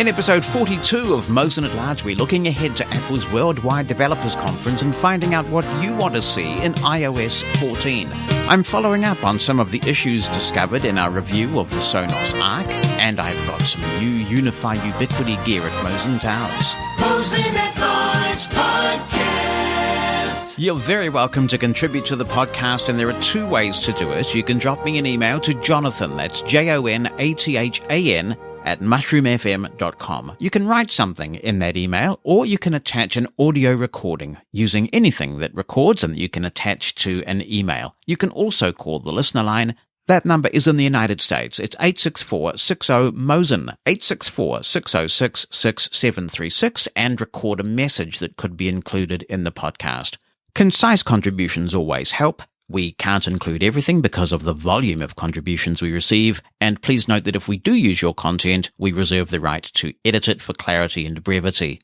In episode 42 of Mosen At Large, we're looking ahead to Apple's Worldwide Developers Conference and finding out what you want to see in iOS 14. I'm following up on some of the issues discovered in our review of the Sonos Arc, and I've got some new Unify Ubiquiti gear at Mosen Towers. Mosen At Large Podcast. You're very welcome to contribute to the podcast, and there are two ways to do it. You can drop me an email to Jonathan, that's JONATHAN, at mushroomfm.com. You can write something in that email, or you can attach an audio recording using anything that records and that you can attach to an email. You can also call the listener line. That number is in the United States. It's 864-60-MOSEN, 864-606-6736, and record a message that could be included in the podcast. Concise contributions always help. We can't include everything because of the volume of contributions we receive, and please note that if we do use your content, we reserve the right to edit it for clarity and brevity.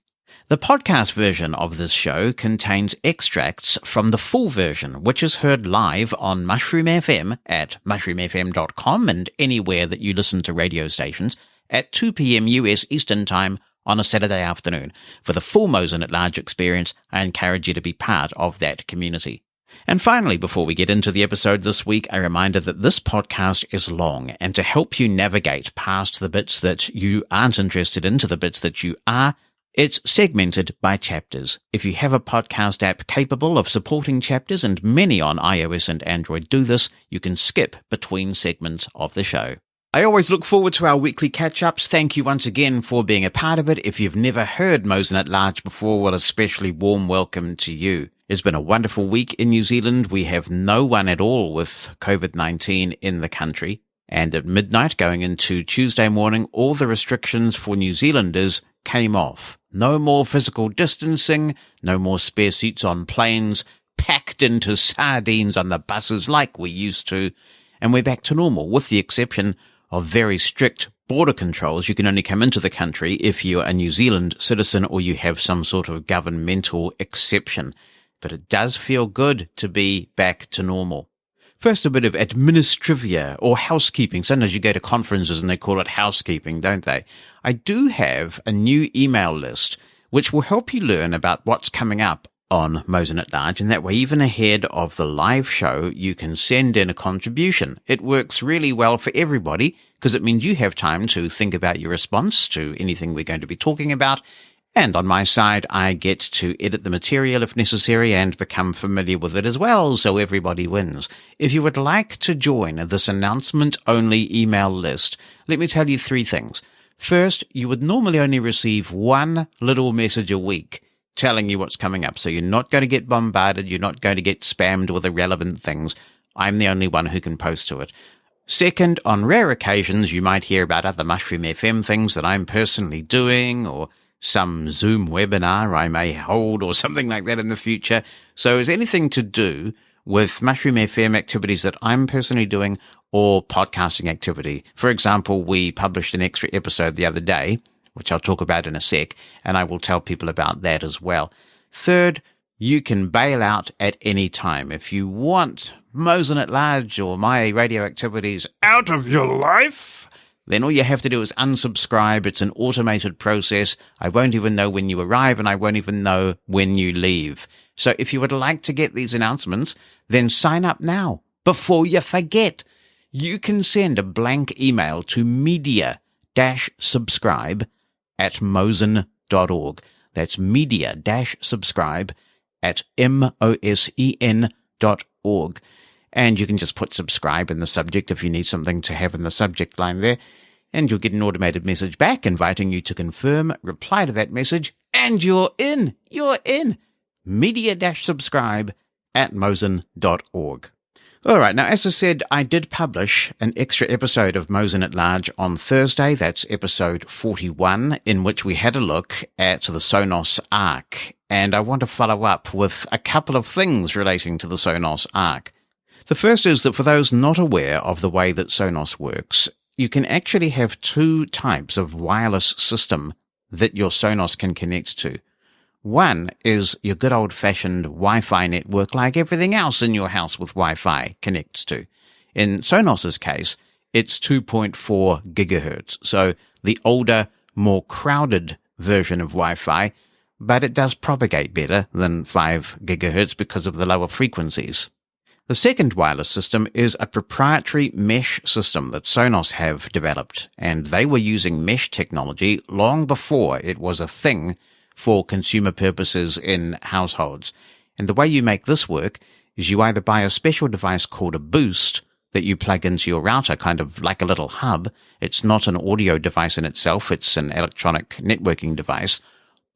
The podcast version of this show contains extracts from the full version, which is heard live on Mushroom FM at mushroomfm.com and anywhere that you listen to radio stations at 2 p.m. US Eastern Time on a Saturday afternoon. For the full Mosen At Large experience, I encourage you to be part of that community. And finally, before we get into the episode this week, a reminder that this podcast is long, and to help you navigate past the bits that you aren't interested in to the bits that you are, it's segmented by chapters. If you have a podcast app capable of supporting chapters, and many on iOS and Android do this, you can skip between segments of the show. I always look forward to our weekly catch-ups. Thank you once again for being a part of it. If you've never heard Mosen At Large before, well, especially warm welcome to you. It's been a wonderful week in New Zealand. We have no one at all with COVID-19 in the country. And at midnight, going into Tuesday morning, all the restrictions for New Zealanders came off. No more physical distancing, no more spare seats on planes, packed into sardines on the buses like we used to. And we're back to normal, with the exception of very strict border controls. You can only come into the country if you're a New Zealand citizen or you have some sort of governmental exception. But it does feel good to be back to normal. First, a bit of administrivia or housekeeping. Sometimes you go to conferences and they call it housekeeping, don't they? I do have a new email list which will help you learn about what's coming up on Mosen At Large, and that way, even ahead of the live show, you can send in a contribution. It works really well for everybody because it means you have time to think about your response to anything we're going to be talking about. And on my side, I get to edit the material if necessary and become familiar with it as well, so everybody wins. If you would like to join this announcement-only email list, let me tell you three things. First, you would normally only receive one little message a week telling you what's coming up, so you're not going to get bombarded, you're not going to get spammed with irrelevant things. I'm the only one who can post to it. Second, on rare occasions, you might hear about other Mushroom FM things that I'm personally doing, or some Zoom webinar I may hold or something like that in the future. So is anything to do with Mushroom FM activities that I'm personally doing or podcasting activity? For example, we published an extra episode the other day, which I'll talk about in a sec, and I will tell people about that as well. Third, you can bail out at any time. If you want Mosen At Large or my radio activities out of your life, then all you have to do is unsubscribe. It's an automated process. I won't even know when you arrive, and I won't even know when you leave. So if you would like to get these announcements, then sign up now before you forget. You can send a blank email to media-subscribe@mosen.org. That's media-subscribe@mosen.org. And you can just put subscribe in the subject if you need something to have in the subject line there. And you'll get an automated message back inviting you to confirm, reply to that message, and you're in. You're in. Media-subscribe@mosen.org. All right, now, as I said, I did publish an extra episode of Mosen At Large on Thursday. That's episode 41, in which we had a look at the Sonos Arc. And I want to follow up with a couple of things relating to the Sonos Arc. The first is that for those not aware of the way that Sonos works, you can actually have two types of wireless system that your Sonos can connect to. One is your good old-fashioned Wi-Fi network like everything else in your house with Wi-Fi connects to. In Sonos's case, it's 2.4 gigahertz, so the older, more crowded version of Wi-Fi, but it does propagate better than 5 gigahertz because of the lower frequencies. The second wireless system is a proprietary mesh system that Sonos have developed, and they were using mesh technology long before it was a thing for consumer purposes in households. And the way you make this work is you either buy a special device called a Boost that you plug into your router, kind of like a little hub. It's not an audio device in itself, it's an electronic networking device.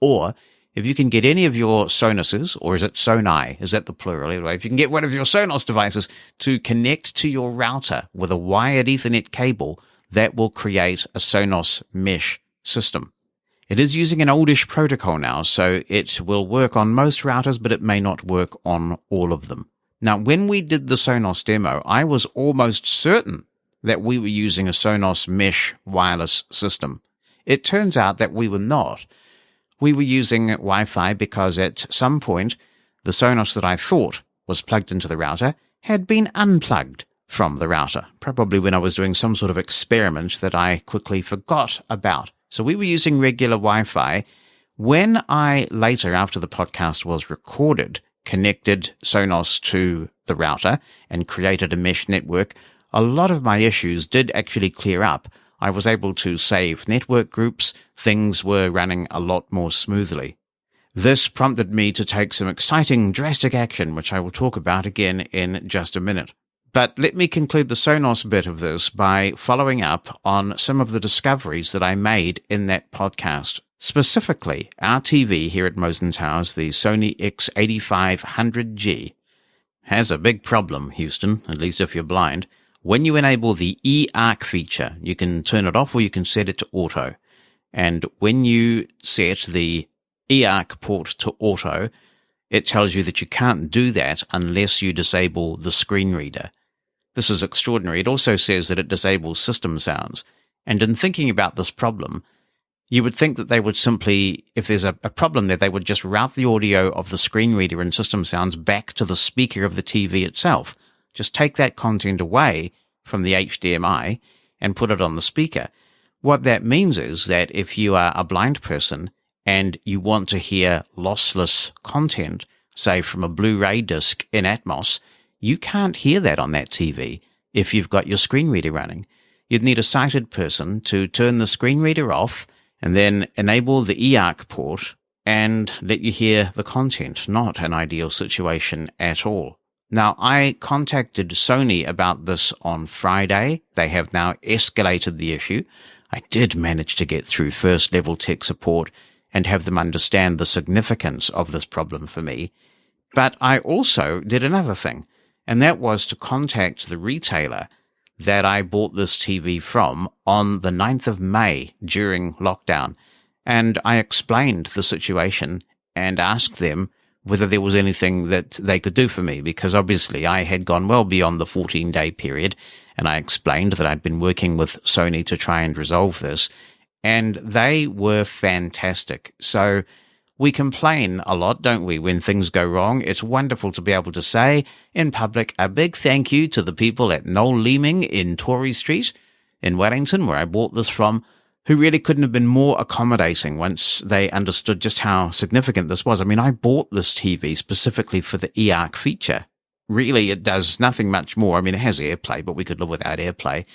Or if you can get any of your Sonoses, or is it Sonai? Is that the plural? Anyway, if you can get one of your Sonos devices to connect to your router with a wired Ethernet cable, that will create a Sonos mesh system. It is using an oldish protocol now, so it will work on most routers, but it may not work on all of them. Now, when we did the Sonos demo, I was almost certain that we were using a Sonos mesh wireless system. It turns out that we were not. We were using Wi-Fi because at some point, the Sonos that I thought was plugged into the router had been unplugged from the router, probably when I was doing some sort of experiment that I quickly forgot about. So we were using regular Wi-Fi. When I later, after the podcast was recorded, connected Sonos to the router and created a mesh network, a lot of my issues did actually clear up. I was able to save network groups. Things were running a lot more smoothly. This prompted me to take some exciting, drastic action, which I will talk about again in just a minute. But let me conclude the Sonos bit of this by following up on some of the discoveries that I made in that podcast. Specifically, our TV here at Mosen Towers, the Sony X8500G, has a big problem, Houston, at least if you're blind. When you enable the eARC feature, you can turn it off or you can set it to auto. And when you set the eARC port to auto, it tells you that you can't do that unless you disable the screen reader. This is extraordinary. It also says that it disables system sounds. And in thinking about this problem, you would think that they would simply, if there's a problem there, they would just route the audio of the screen reader and system sounds back to the speaker of the TV itself. Just take that content away from the HDMI and put it on the speaker. What that means is that if you are a blind person and you want to hear lossless content, say from a Blu-ray disc in Atmos, you can't hear that on that TV if you've got your screen reader running. You'd need a sighted person to turn the screen reader off and then enable the eARC port and let you hear the content. Not an ideal situation at all. Now, I contacted Sony about this on Friday. They have now escalated the issue. I did manage to get through first-level tech support and have them understand the significance of this problem for me. But I also did another thing, and that was to contact the retailer that I bought this TV from on the 9th of May during lockdown. And I explained the situation and asked them whether there was anything that they could do for me, because obviously I had gone well beyond the 14-day period, and I explained that I'd been working with Sony to try and resolve this, and they were fantastic. So we complain a lot, don't we, when things go wrong? It's wonderful to be able to say in public a big thank you to the people at Noel Leeming in Tory Street in Wellington, where I bought this from, who really couldn't have been more accommodating once they understood just how significant this was. I mean, I bought this TV specifically for the eARC feature. Really, it does nothing much more. I mean, it has AirPlay, but we could live without AirPlay.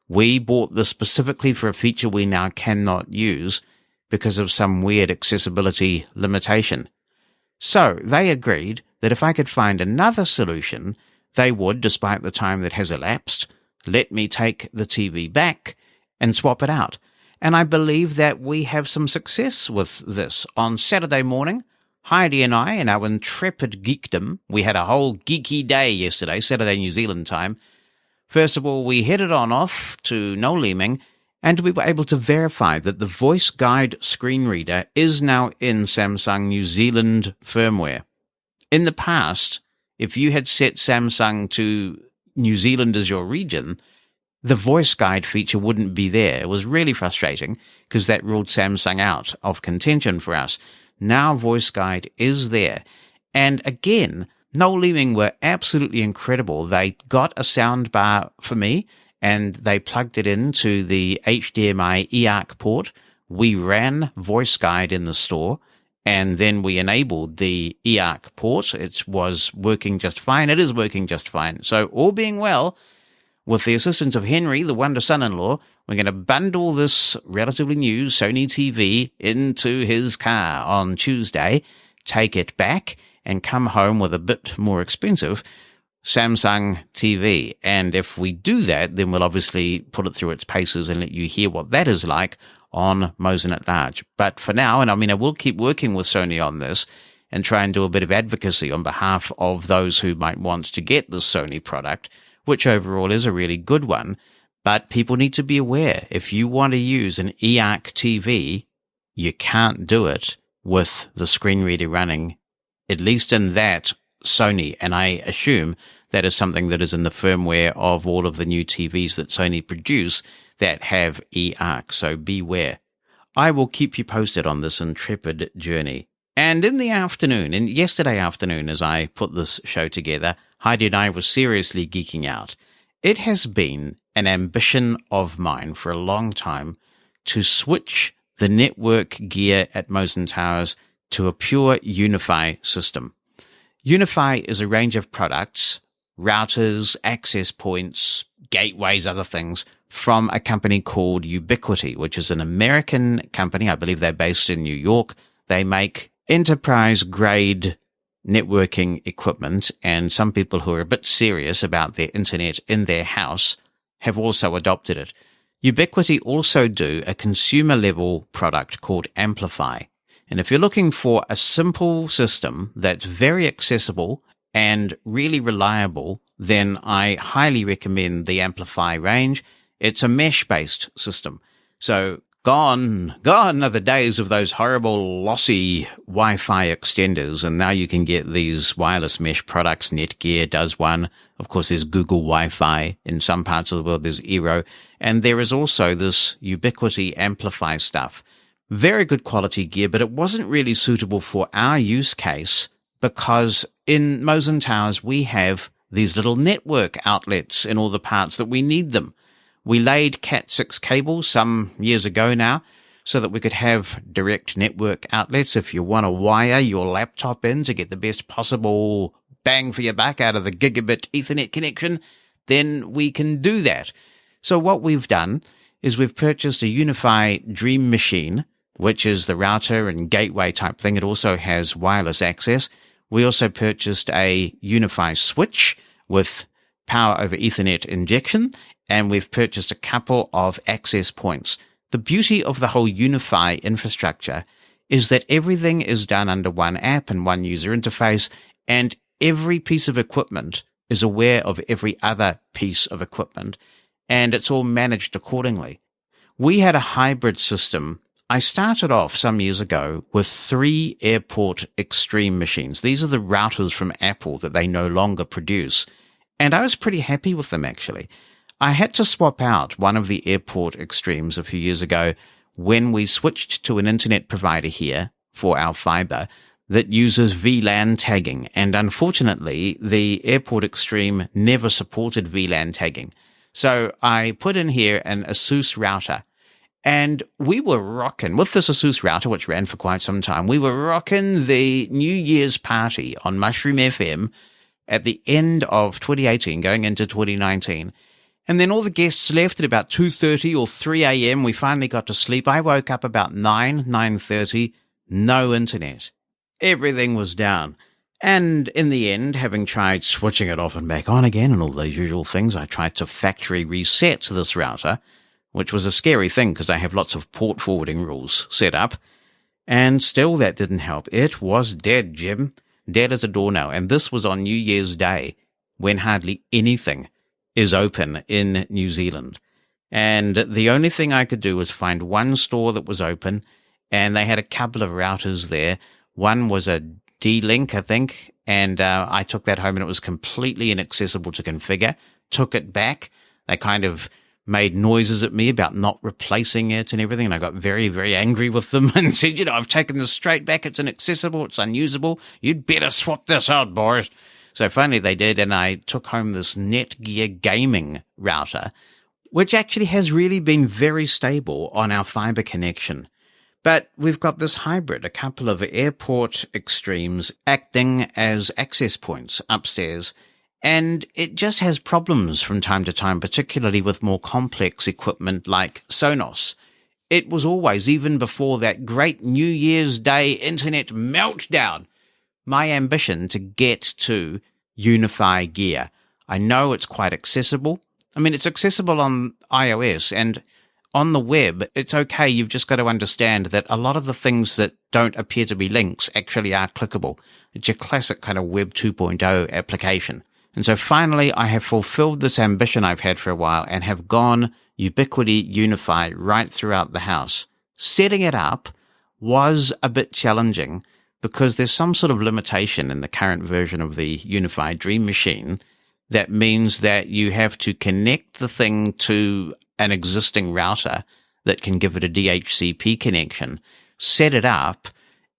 We bought this specifically for a feature we now cannot use because of some weird accessibility limitation. So they agreed that if I could find another solution, they would, despite the time that has elapsed, let me take the TV back and swap it out. And I believe that we have some success with this. On Saturday morning, Heidi and I, in our intrepid geekdom, we had a whole geeky day yesterday, Saturday New Zealand time. First of all, we headed on off to Noel Leeming, and we were able to verify that the voice guide screen reader is now in Samsung New Zealand firmware. In the past, if you had set Samsung to New Zealand as your region, the voice guide feature wouldn't be there. It was really frustrating because that ruled Samsung out of contention for us. Now voice guide is there. And again, Noel Leeming were absolutely incredible. They got a soundbar for me and they plugged it into the HDMI eARC port we ran voice guide in the store, and then we enabled the eARC port. It was working just fine. It is working just fine. So all being well, with the assistance of Henry, the wonder son-in-law, we're going to bundle this relatively new Sony TV into his car on Tuesday, take it back, and come home with a bit more expensive Samsung TV. And if we do that, then we'll obviously put it through its paces and let you hear what that is like on Mosen At Large. But for now, and I mean, I will keep working with Sony on this and try and do a bit of advocacy on behalf of those who might want to get this Sony product, which overall is a really good one. But people need to be aware, if you want to use an eARC TV, you can't do it with the screen reader running, at least in that Sony. And I assume that is something that is in the firmware of all of the new TVs that Sony produce that have eARC, so beware. I will keep you posted on this intrepid journey. And in the afternoon, yesterday afternoon, as I put this show together, Heidi and I were seriously geeking out. It has been an ambition of mine for a long time to switch the network gear at Mosen Towers to a pure Unifi system. Unifi is a range of products, routers, access points, gateways, other things, from a company called Ubiquiti, which is an American company. I believe they're based in New York. They make enterprise-grade networking equipment, and some people who are a bit serious about their internet in their house have also adopted it. Ubiquiti also do a consumer-level product called Amplify. And if you're looking for a simple system that's very accessible and really reliable, then I highly recommend the Amplify range. It's a mesh-based system. So gone are the days of those horrible lossy Wi-Fi extenders, and now you can get these wireless mesh products. Netgear does one. Of course, there's Google Wi-Fi. In some parts of the world, there's Eero. And there is also this Ubiquiti Amplify stuff. Very good quality gear, but it wasn't really suitable for our use case because in Mosen Towers, we have these little network outlets in all the parts that we need them. We laid Cat6 cables some years ago now so that we could have direct network outlets. If you want to wire your laptop in to get the best possible bang for your buck out of the gigabit Ethernet connection, then we can do that. So what we've done is we've purchased a Unifi Dream Machine, which is the router and gateway type thing. It also has wireless access. We also purchased a Unifi switch with power over Ethernet injection, and we've purchased a couple of access points. The beauty of the whole Unifi infrastructure is that everything is done under one app and one user interface, and every piece of equipment is aware of every other piece of equipment, and it's all managed accordingly. We had a hybrid system. I started off some years ago with 3 Airport Extreme machines. These are the routers from Apple that they no longer produce, and I was pretty happy with them, actually. I had to swap out one of the Airport Extremes a few years ago when we switched to an internet provider here for our fiber that uses VLAN tagging. And unfortunately, the Airport Extreme never supported VLAN tagging. So I put in here an ASUS router. And we were rocking, with this ASUS router, which ran for quite some time, we were rocking the New Year's party on Mushroom FM at the end of 2018, going into 2019. And then all the guests left at about 2:30 or 3 a.m. We finally got to sleep. I woke up about 9:30, no internet. Everything was down. And in the end, having tried switching it off and back on again and all those usual things, I tried to factory reset this router, which was a scary thing because I have lots of port forwarding rules set up. And still that didn't help. It was dead, Jim. Dead as a doornail. And this was on New Year's Day when hardly anything is open in New Zealand. And the only thing I could do was find one store that was open, and they had a couple of routers there. One was a D-Link, I think, and I took that home and it was completely inaccessible to configure. Took it back. They kind of made noises at me about not replacing it and everything, and I got very, very angry with them and said, I've taken this straight back. It's inaccessible. It's unusable. You'd better swap this out, boys. So finally they did, and I took home this Netgear gaming router, which actually has really been very stable on our fiber connection. But we've got this hybrid, a couple of airport extremes acting as access points upstairs. And it just has problems from time to time, particularly with more complex equipment like Sonos. It was always, even before that great New Year's Day internet meltdown, my ambition to get to Unify gear. I know it's quite accessible. I mean, it's accessible on iOS, and on the web, it's okay. You've just got to understand that a lot of the things that don't appear to be links actually are clickable. It's your classic kind of Web 2.0 application. And so finally, I have fulfilled this ambition I've had for a while and have gone Ubiquiti Unifi right throughout the house. Setting it up was a bit challenging because there's some sort of limitation in the current version of the Unifi Dream Machine that means that you have to connect the thing to an existing router that can give it a DHCP connection, set it up,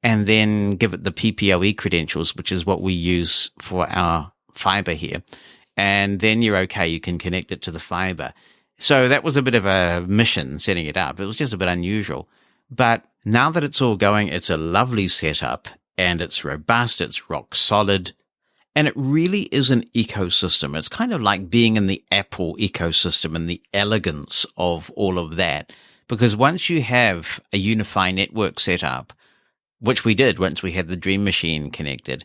and then give it the PPoE credentials, which is what we use for our fiber here. And then you're okay. You can connect it to the fiber. So that was a bit of a mission setting it up. It was just a bit unusual. But now that it's all going, it's a lovely setup and it's robust. It's rock solid. And it really is an ecosystem. It's kind of like being in the Apple ecosystem and the elegance of all of that. Because once you have a Unify network set up, which we did once we had the Dream Machine connected,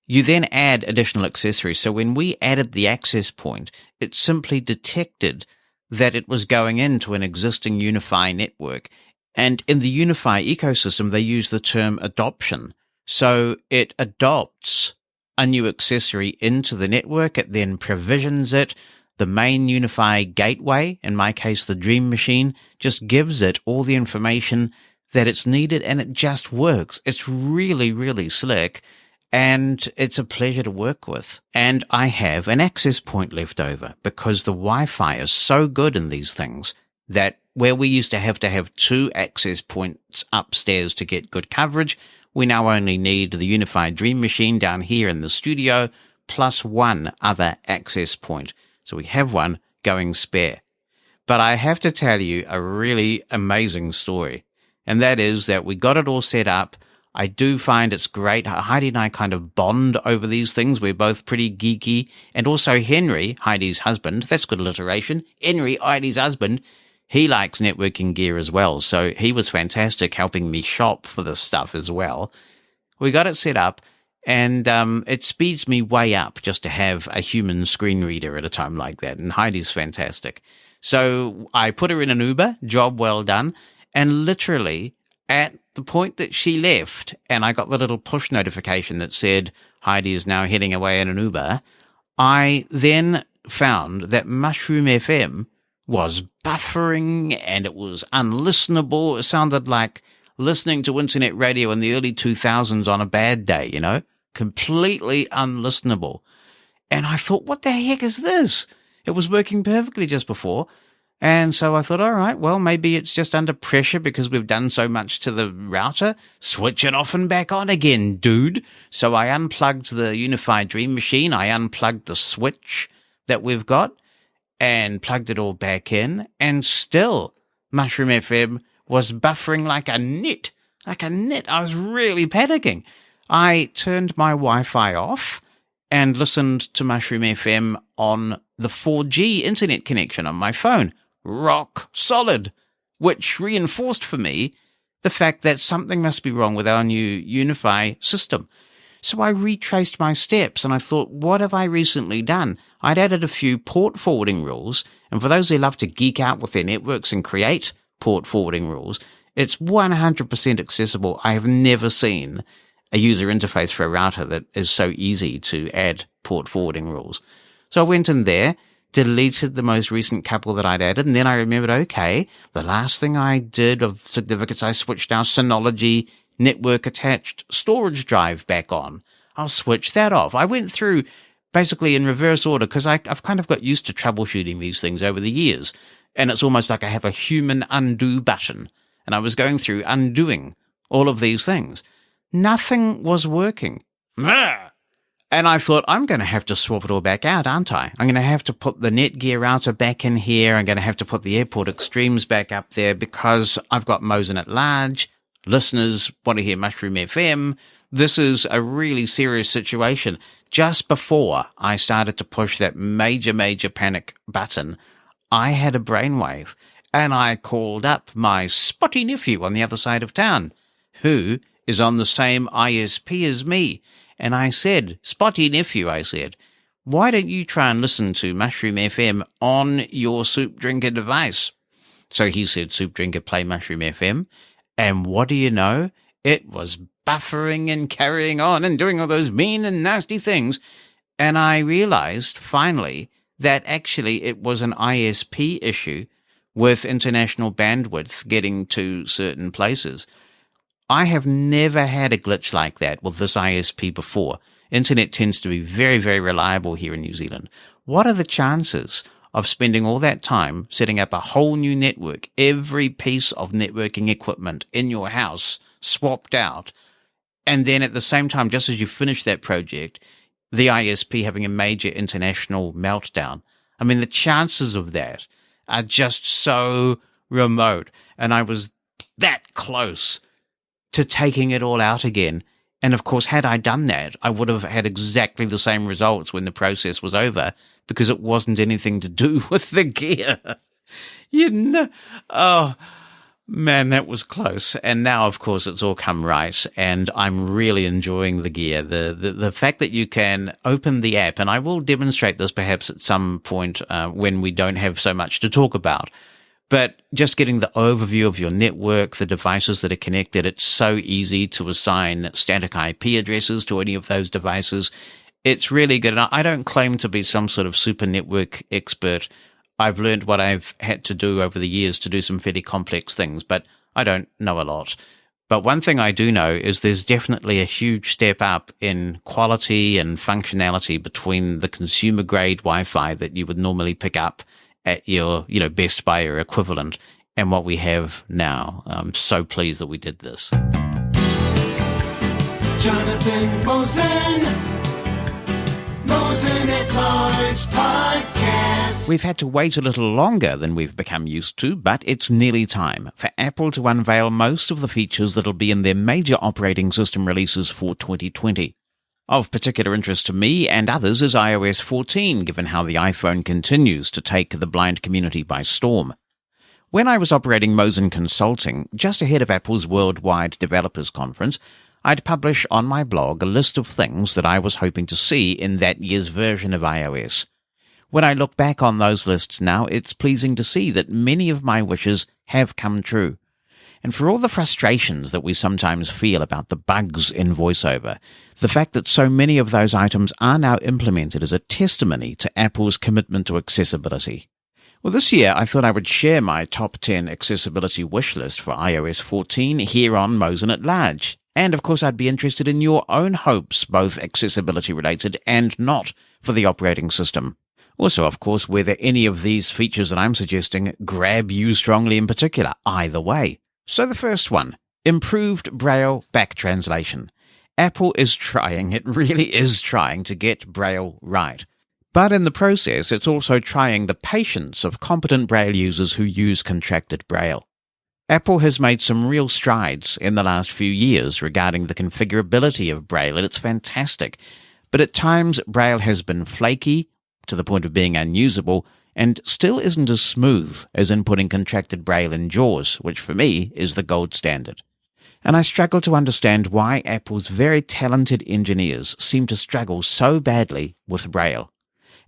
you then add additional accessories. So when we added the access point, it simply detected that it was going into an existing Unify network. And in the Unify ecosystem, they use the term adoption. So it adopts a new accessory into the network. It then provisions it. The main Unify gateway, in my case, the Dream Machine, just gives it all the information that it's needed, and it just works. It's really, really slick, and it's a pleasure to work with. And I have an access point left over because the Wi-Fi is so good in these things that where we used to have 2 access points upstairs to get good coverage, we now only need the Unified Dream Machine down here in the studio, plus 1 other access point. So we have one going spare. But I have to tell you a really amazing story. And that is that we got it all set up. I do find it's great. Heidi and I kind of bond over these things. We're both pretty geeky. And also Henry, Heidi's husband, that's good alliteration. Henry, Heidi's husband, he likes networking gear as well, so he was fantastic helping me shop for this stuff as well. We got it set up, and it speeds me way up just to have a human screen reader at a time like that, and Heidi's fantastic. So I put her in an Uber, job well done, and literally at the point that she left, and I got the little push notification that said Heidi is now heading away in an Uber, I then found that Mushroom FM was buffering and it was unlistenable. It sounded like listening to internet radio in the early 2000s on a bad day, you know, completely unlistenable. And I thought, what the heck is this? It was working perfectly just before. And so I thought, all right, well, maybe it's just under pressure because we've done so much to the router. Switch it off and back on again, dude. So I unplugged the Unified Dream Machine. I unplugged the switch that we've got and plugged it all back in, and still Mushroom FM was buffering like a nit. I was really panicking. I turned my Wi-Fi off and listened to Mushroom FM on the 4G internet connection on my phone. Rock solid, which reinforced for me the fact that something must be wrong with our new Unify system. So I retraced my steps and I thought, what have I recently done? I'd added a few port forwarding rules, and for those who love to geek out with their networks and create port forwarding rules, it's 100% accessible. I have never seen a user interface for a router that is so easy to add port forwarding rules. So I went in there, deleted the most recent couple that I'd added, and then I remembered, okay, the last thing I did of significance, I switched our Synology network attached storage drive back on. I'll switch that off. I went through basically in reverse order because I've kind of got used to troubleshooting these things over the years. And it's almost like I have a human undo button. And I was going through undoing all of these things. Nothing was working. And I thought, I'm going to have to swap it all back out, aren't I? I'm going to have to put the Netgear router back in here. I'm going to have to put the Airport Extremes back up there because I've got Mosen At Large. listeners want to hear Mushroom FM, this is a really serious situation. Just before I started to push that major panic button, I had a brainwave, and I called up my spotty nephew on the other side of town, who is on the same ISP as me. And I said, Spotty nephew, I said, why don't you try and listen to Mushroom FM on your Soup Drinker device? So he said, Soup Drinker, play Mushroom FM. And what do you know? It was buffering and carrying on and doing all those mean and nasty things. And I realized finally that actually it was an ISP issue with international bandwidth getting to certain places. I have never had a glitch like that with this ISP before. Internet tends to be very, very reliable here in New Zealand. What are the chances of spending all that time setting up a whole new network, every piece of networking equipment in your house swapped out, and then at the same time, just as you finish that project, the ISP having a major international meltdown? I mean, the chances of that are just so remote. And I was that close to taking it all out again. And of course, had I done that, I would have had exactly the same results when the process was over, because it wasn't anything to do with the gear. You know, oh man, that was close. And now, of course, it's all come right, and I'm really enjoying the gear. The fact that you can open the app, and I will demonstrate this perhaps at some point when we don't have so much to talk about. But just getting the overview of your network, the devices that are connected, it's so easy to assign static IP addresses to any of those devices. It's really good. And I don't claim to be some sort of super network expert. I've learned what I've had to do over the years to do some fairly complex things, but I don't know a lot. But one thing I do know is there's definitely a huge step up in quality and functionality between the consumer grade Wi-Fi that you would normally pick up at your, Best Buy or equivalent, and what we have now. I'm so pleased that we did this. Jonathan Mosen, Mosen At Large Podcast. We've had to wait a little longer than we've become used to, but it's nearly time for Apple to unveil most of the features that'll be in their major operating system releases for 2020. Of particular interest to me and others is iOS 14, given how the iPhone continues to take the blind community by storm. When I was operating Mosen Consulting, just ahead of Apple's Worldwide Developers Conference, I'd publish on my blog a list of things that I was hoping to see in that year's version of iOS. When I look back on those lists now, it's pleasing to see that many of my wishes have come true. And for all the frustrations that we sometimes feel about the bugs in VoiceOver, the fact that so many of those items are now implemented is a testimony to Apple's commitment to accessibility. Well, this year I thought I would share my top 10 accessibility wish list for iOS 14 here on Mosen At Large. And of course I'd be interested in your own hopes, both accessibility related and not, for the operating system. Also, of course, whether any of these features that I'm suggesting grab you strongly in particular, either way. So the first one, improved Braille back translation. Apple is trying, it really is trying to get Braille right. But in the process, it's also trying the patience of competent Braille users who use contracted Braille. Apple has made some real strides in the last few years regarding the configurability of Braille, and it's fantastic. But at times, Braille has been flaky, to the point of being unusable, and still isn't as smooth as inputting contracted Braille in JAWS, which for me is the gold standard. And I struggle to understand why Apple's very talented engineers seem to struggle so badly with Braille.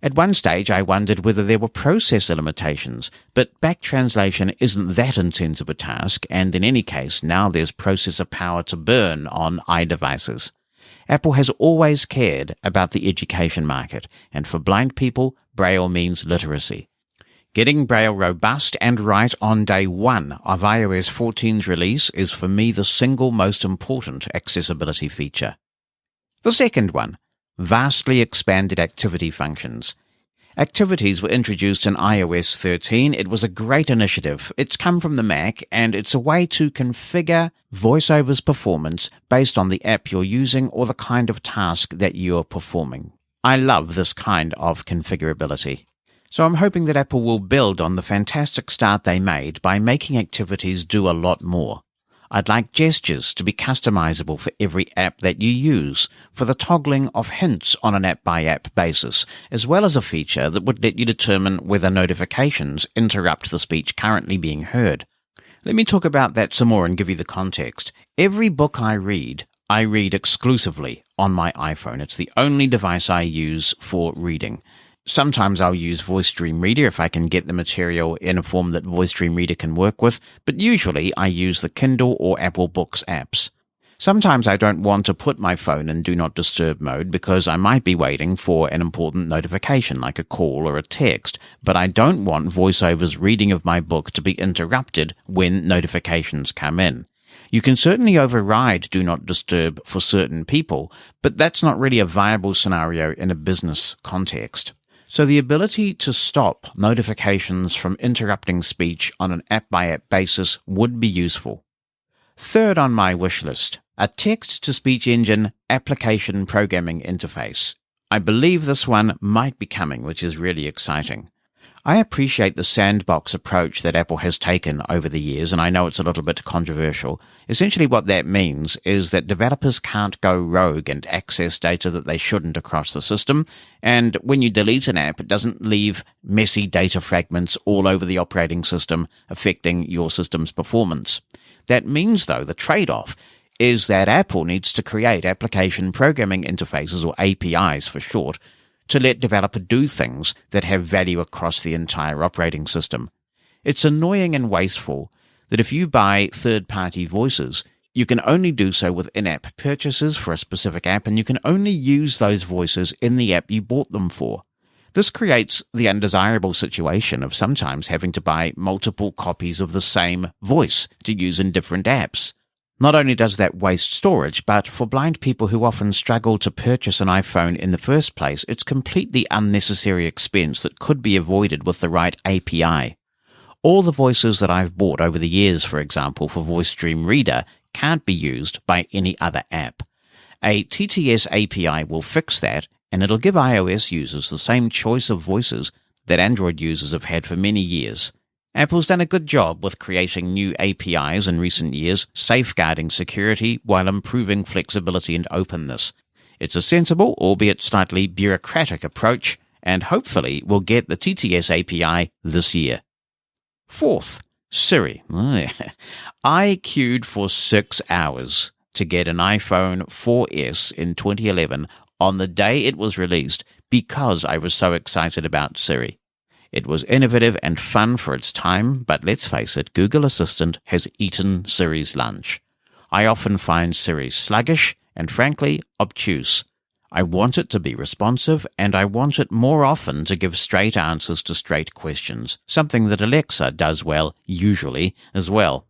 At one stage I wondered whether there were processor limitations, but back translation isn't that intensive a task, and in any case now there's processor power to burn on iDevices. Apple has always cared about the education market, and for blind people, Braille means literacy. Getting Braille robust and right on day one of iOS 14's release is for me the single most important accessibility feature. The second one, vastly expanded activity functions. Activities were introduced in iOS 13. It was a great initiative. It's come from the Mac, and it's a way to configure VoiceOver's performance based on the app you're using or the kind of task that you're performing. I love this kind of configurability. So I'm hoping that Apple will build on the fantastic start they made by making activities do a lot more. I'd like gestures to be customizable for every app that you use, for the toggling of hints on an app-by-app basis, as well as a feature that would let you determine whether notifications interrupt the speech currently being heard. Let me talk about that some more and give you the context. Every book I read exclusively on my iPhone. It's the only device I use for reading. Sometimes I'll use Voice Dream Reader if I can get the material in a form that Voice Dream Reader can work with, but usually I use the Kindle or Apple Books apps. Sometimes I don't want to put my phone in Do Not Disturb mode because I might be waiting for an important notification like a call or a text, but I don't want VoiceOver's reading of my book to be interrupted when notifications come in. You can certainly override Do Not Disturb for certain people, but that's not really a viable scenario in a business context. So the ability to stop notifications from interrupting speech on an app-by-app basis would be useful. Third on my wish list, a text-to-speech engine application programming interface. I believe this one might be coming, which is really exciting. I appreciate the sandbox approach that Apple has taken over the years, and I know it's a little bit controversial. Essentially what that means is that developers can't go rogue and access data that they shouldn't across the system, and when you delete an app, it doesn't leave messy data fragments all over the operating system affecting your system's performance. That means, though, the trade-off is that Apple needs to create application programming interfaces, or APIs for short, to let developers do things that have value across the entire operating system. It's annoying and wasteful that if you buy third-party voices, you can only do so with in-app purchases for a specific app, and you can only use those voices in the app you bought them for. This creates the undesirable situation of sometimes having to buy multiple copies of the same voice to use in different apps. Not only does that waste storage, but for blind people who often struggle to purchase an iPhone in the first place, it's completely unnecessary expense that could be avoided with the right API. All the voices that I've bought over the years, for example, for Voice Dream Reader, can't be used by any other app. A TTS API will fix that, and it'll give iOS users the same choice of voices that Android users have had for many years. Apple's done a good job with creating new APIs in recent years, safeguarding security while improving flexibility and openness. It's a sensible, albeit slightly bureaucratic approach, and hopefully we'll get the TTS API this year. Fourth, Siri. I queued for 6 hours to get an iPhone 4S in 2011 on the day it was released because I was so excited about Siri. It was innovative and fun for its time, but let's face it, Google Assistant has eaten Siri's lunch. I often find Siri sluggish and, frankly, obtuse. I want it to be responsive, and I want it more often to give straight answers to straight questions, something that Alexa does well, usually, as well.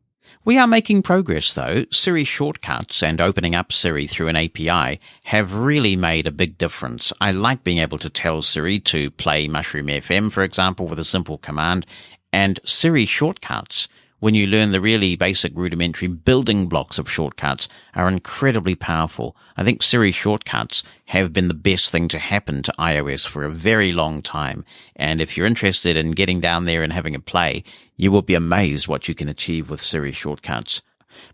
We are making progress, though. Siri shortcuts and opening up Siri through an API have really made a big difference. I like being able to tell Siri to play Mushroom FM, for example, with a simple command, and Siri shortcuts, when you learn the really basic rudimentary building blocks of shortcuts, are incredibly powerful. I think Siri shortcuts have been the best thing to happen to iOS for a very long time, and if you're interested in getting down there and having a play, you will be amazed what you can achieve with Siri shortcuts.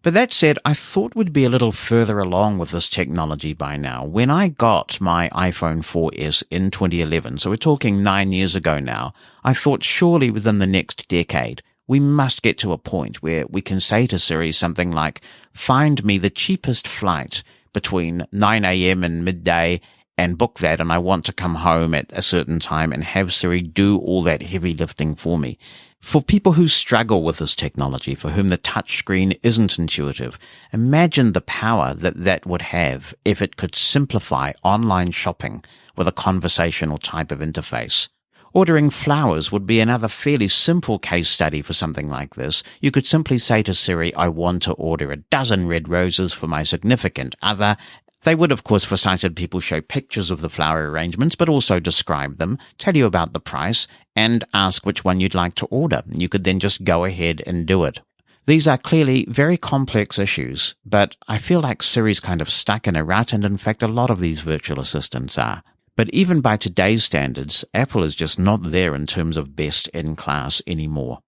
But that said, I thought we'd be a little further along with this technology by now. When I got my iPhone 4S in 2011, so we're talking 9 years ago now, I thought surely within the next decade, we must get to a point where we can say to Siri something like, find me the cheapest flight between 9 a.m. and midday and book that, and I want to come home at a certain time, and have Siri do all that heavy lifting for me. For people who struggle with this technology, for whom the touchscreen isn't intuitive, imagine the power that would have if it could simplify online shopping with a conversational type of interface. Ordering flowers would be another fairly simple case study for something like this. You could simply say to Siri, I want to order a dozen red roses for my significant other. They would, of course, for sighted people show pictures of the flower arrangements, but also describe them, tell you about the price, and ask which one you'd like to order. You could then just go ahead and do it. These are clearly very complex issues, but I feel like Siri's kind of stuck in a rut, and in fact a lot of these virtual assistants are. But even by today's standards, Apple is just not there in terms of best in class anymore.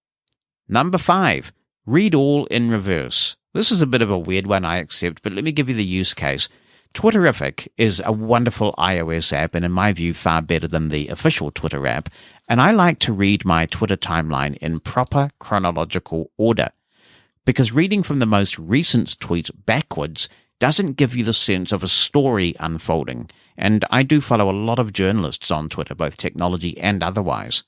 Number 5, read all in reverse. This is a bit of a weird one, I accept, but let me give you the use case. Twitterific is a wonderful iOS app, and in my view, far better than the official Twitter app, and I like to read my Twitter timeline in proper chronological order, because reading from the most recent tweet backwards doesn't give you the sense of a story unfolding, and I do follow a lot of journalists on Twitter, both technology and otherwise.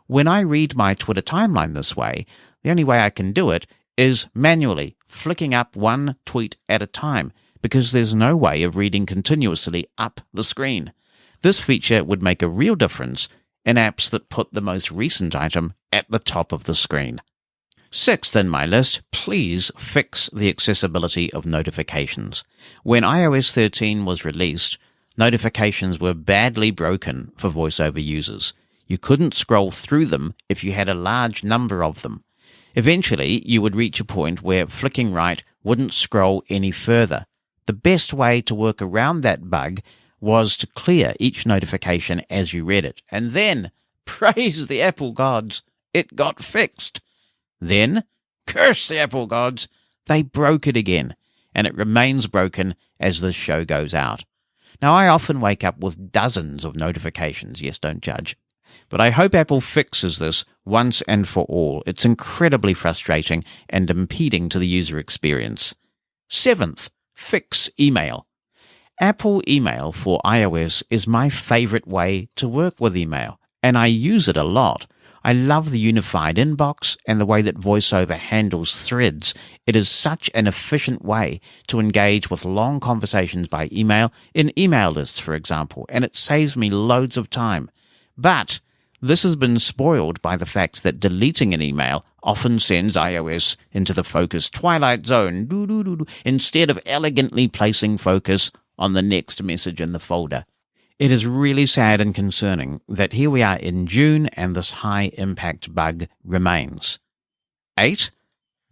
When I read my Twitter timeline this way, the only way I can do it is manually flicking up one tweet at a time, because there's no way of reading continuously up the screen. This feature would make a real difference in apps that put the most recent item at the top of the screen. Sixth in my list, please fix the accessibility of notifications. When iOS 13 was released, notifications were badly broken for voiceover users. You couldn't scroll through them if you had a large number of them. Eventually, you would reach a point where flicking right wouldn't scroll any further. The best way to work around that bug was to clear each notification as you read it. And then, praise the Apple gods, it got fixed. Then, curse the Apple gods, they broke it again, and it remains broken as this show goes out. Now, I often wake up with dozens of notifications. Yes, don't judge. But I hope Apple fixes this once and for all. It's incredibly frustrating and impeding to the user experience. Seventh, fix email. Apple email for iOS is my favorite way to work with email, and I use it a lot. I love the unified inbox and the way that VoiceOver handles threads. It is such an efficient way to engage with long conversations by email in email lists, for example, and it saves me loads of time. But this has been spoiled by the fact that deleting an email often sends iOS into the focus twilight zone, instead of elegantly placing focus on the next message in the folder. It is really sad and concerning that here we are in June and this high-impact bug remains. 8.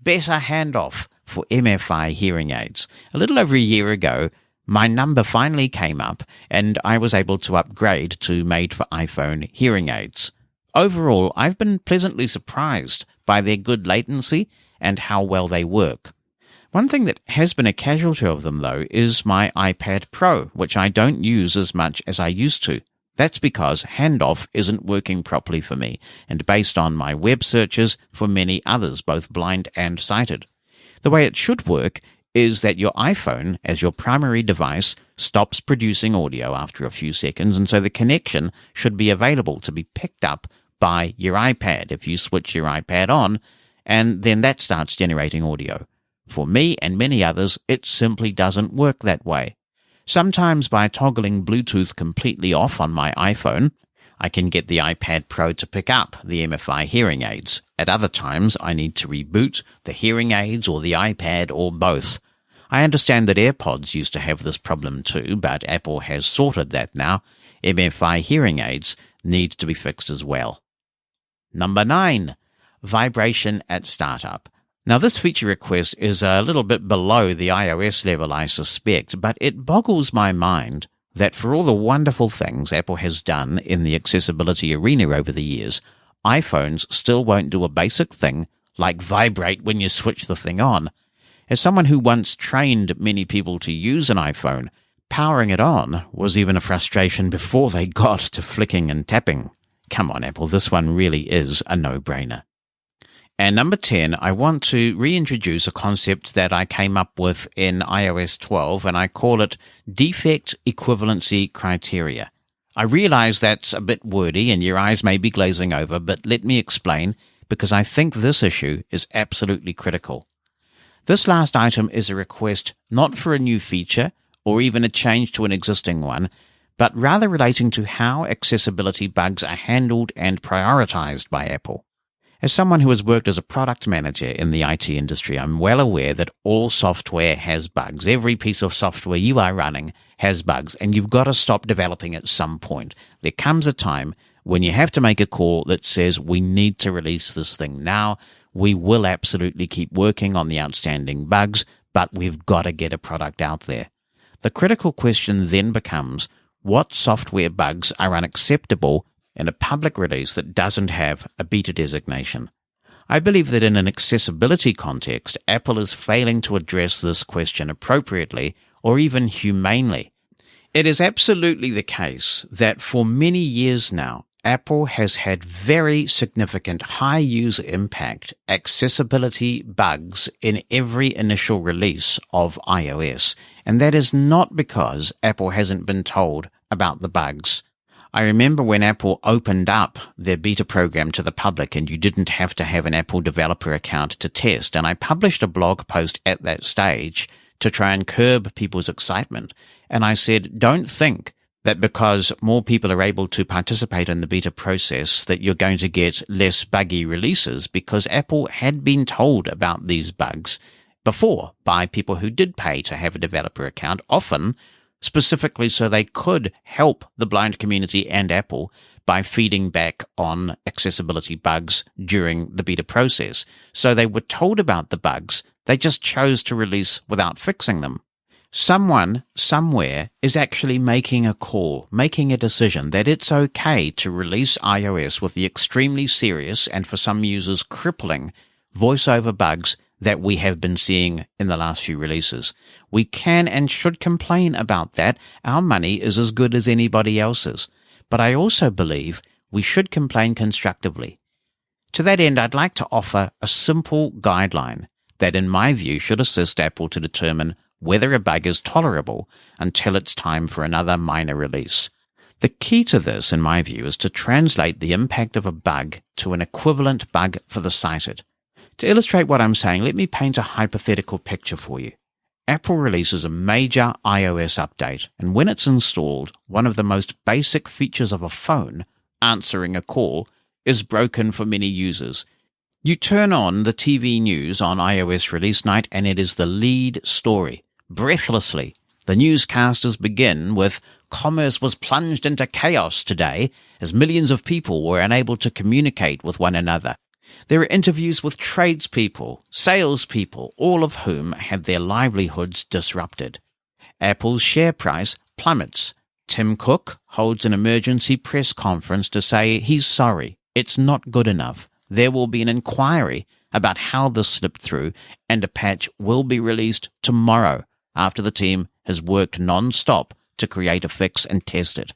Better handoff for MFI hearing aids. A little over a year ago, my number finally came up and I was able to upgrade to made-for-iPhone hearing aids. Overall, I've been pleasantly surprised by their good latency and how well they work. One thing that has been a casualty of them, though, is my iPad Pro, which I don't use as much as I used to. That's because handoff isn't working properly for me, and based on my web searches for many others, both blind and sighted. The way it should work is that your iPhone, as your primary device, stops producing audio after a few seconds, and so the connection should be available to be picked up by your iPad if you switch your iPad on, and then that starts generating audio. For me and many others, it simply doesn't work that way. Sometimes by toggling Bluetooth completely off on my iPhone, I can get the iPad Pro to pick up the MFI hearing aids. At other times, I need to reboot the hearing aids or the iPad or both. I understand that AirPods used to have this problem too, but Apple has sorted that now. MFI hearing aids need to be fixed as well. Number 9. Vibration at startup. Now, this feature request is a little bit below the iOS level, I suspect, but it boggles my mind that for all the wonderful things Apple has done in the accessibility arena over the years, iPhones still won't do a basic thing like vibrate when you switch the thing on. As someone who once trained many people to use an iPhone, powering it on was even a frustration before they got to flicking and tapping. Come on, Apple, this one really is a no-brainer. And number 10, I want to reintroduce a concept that I came up with in iOS 12, and I call it defect equivalency criteria. I realize that's a bit wordy and your eyes may be glazing over, but let me explain, because I think this issue is absolutely critical. This last item is a request not for a new feature or even a change to an existing one, but rather relating to how accessibility bugs are handled and prioritized by Apple. As someone who has worked as a product manager in the IT industry, I'm well aware that all software has bugs. Every piece of software you are running has bugs, and you've got to stop developing at some point. There comes a time when you have to make a call that says, we need to release this thing now. We will absolutely keep working on the outstanding bugs, but we've got to get a product out there. The critical question then becomes, what software bugs are unacceptable in a public release that doesn't have a beta designation? I believe that in an accessibility context, Apple is failing to address this question appropriately or even humanely. It is absolutely the case that for many years now, Apple has had very significant high user impact accessibility bugs in every initial release of iOS, and that is not because Apple hasn't been told about the bugs. I remember when Apple opened up their beta program to the public and you didn't have to have an Apple developer account to test, and I published a blog post at that stage to try and curb people's excitement, and I said, don't think that because more people are able to participate in the beta process that you're going to get less buggy releases, because Apple had been told about these bugs before by people who did pay to have a developer account, often specifically so they could help the blind community and Apple by feeding back on accessibility bugs during the beta process. So they were told about the bugs, they just chose to release without fixing them. Someone, somewhere, is actually making a call, making a decision that it's okay to release iOS with the extremely serious and for some users crippling voiceover bugs that we have been seeing in the last few releases. We can and should complain about that. Our money is as good as anybody else's. But I also believe we should complain constructively. To that end, I'd like to offer a simple guideline that, in my view, should assist Apple to determine whether a bug is tolerable until it's time for another minor release. The key to this, in my view, is to translate the impact of a bug to an equivalent bug for the cited. To illustrate what I'm saying, let me paint a hypothetical picture for you. Apple releases a major iOS update, and when it's installed, one of the most basic features of a phone, answering a call, is broken for many users. You turn on the TV news on iOS release night, and it is the lead story. Breathlessly, the newscasters begin with, "Commerce was plunged into chaos today as millions of people were unable to communicate with one another." There are interviews with tradespeople, salespeople, all of whom had their livelihoods disrupted. Apple's share price plummets. Tim Cook holds an emergency press conference to say he's sorry, it's not good enough. There will be an inquiry about how this slipped through, and a patch will be released tomorrow after the team has worked non-stop to create a fix and test it.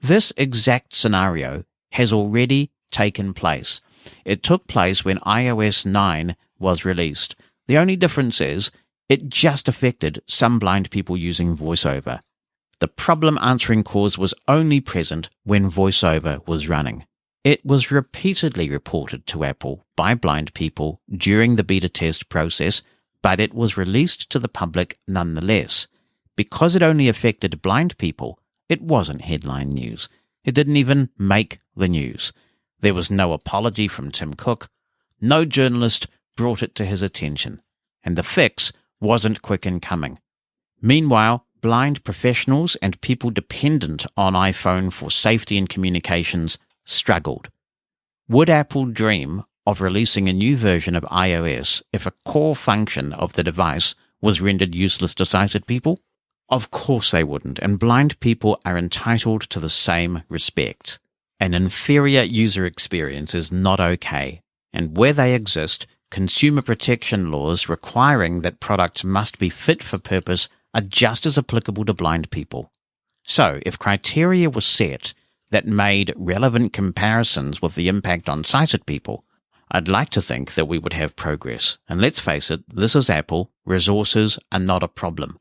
This exact scenario has already taken place. It took place when iOS 9 was released. The only difference is it just affected some blind people using VoiceOver. The problem answering calls was only present when VoiceOver was running. It was repeatedly reported to Apple by blind people during the beta test process, but it was released to the public nonetheless. Because it only affected blind people, it wasn't headline news. It didn't even make the news. There was no apology from Tim Cook. No journalist brought it to his attention, and the fix wasn't quick in coming. Meanwhile, blind professionals and people dependent on iPhone for safety and communications struggled. Would Apple dream of releasing a new version of iOS if a core function of the device was rendered useless to sighted people? Of course they wouldn't, and blind people are entitled to the same respect. An inferior user experience is not okay, and where they exist, consumer protection laws requiring that products must be fit for purpose are just as applicable to blind people. So, if criteria was set that made relevant comparisons with the impact on sighted people, I'd like to think that we would have progress. And let's face it, this is Apple. Resources are not a problem.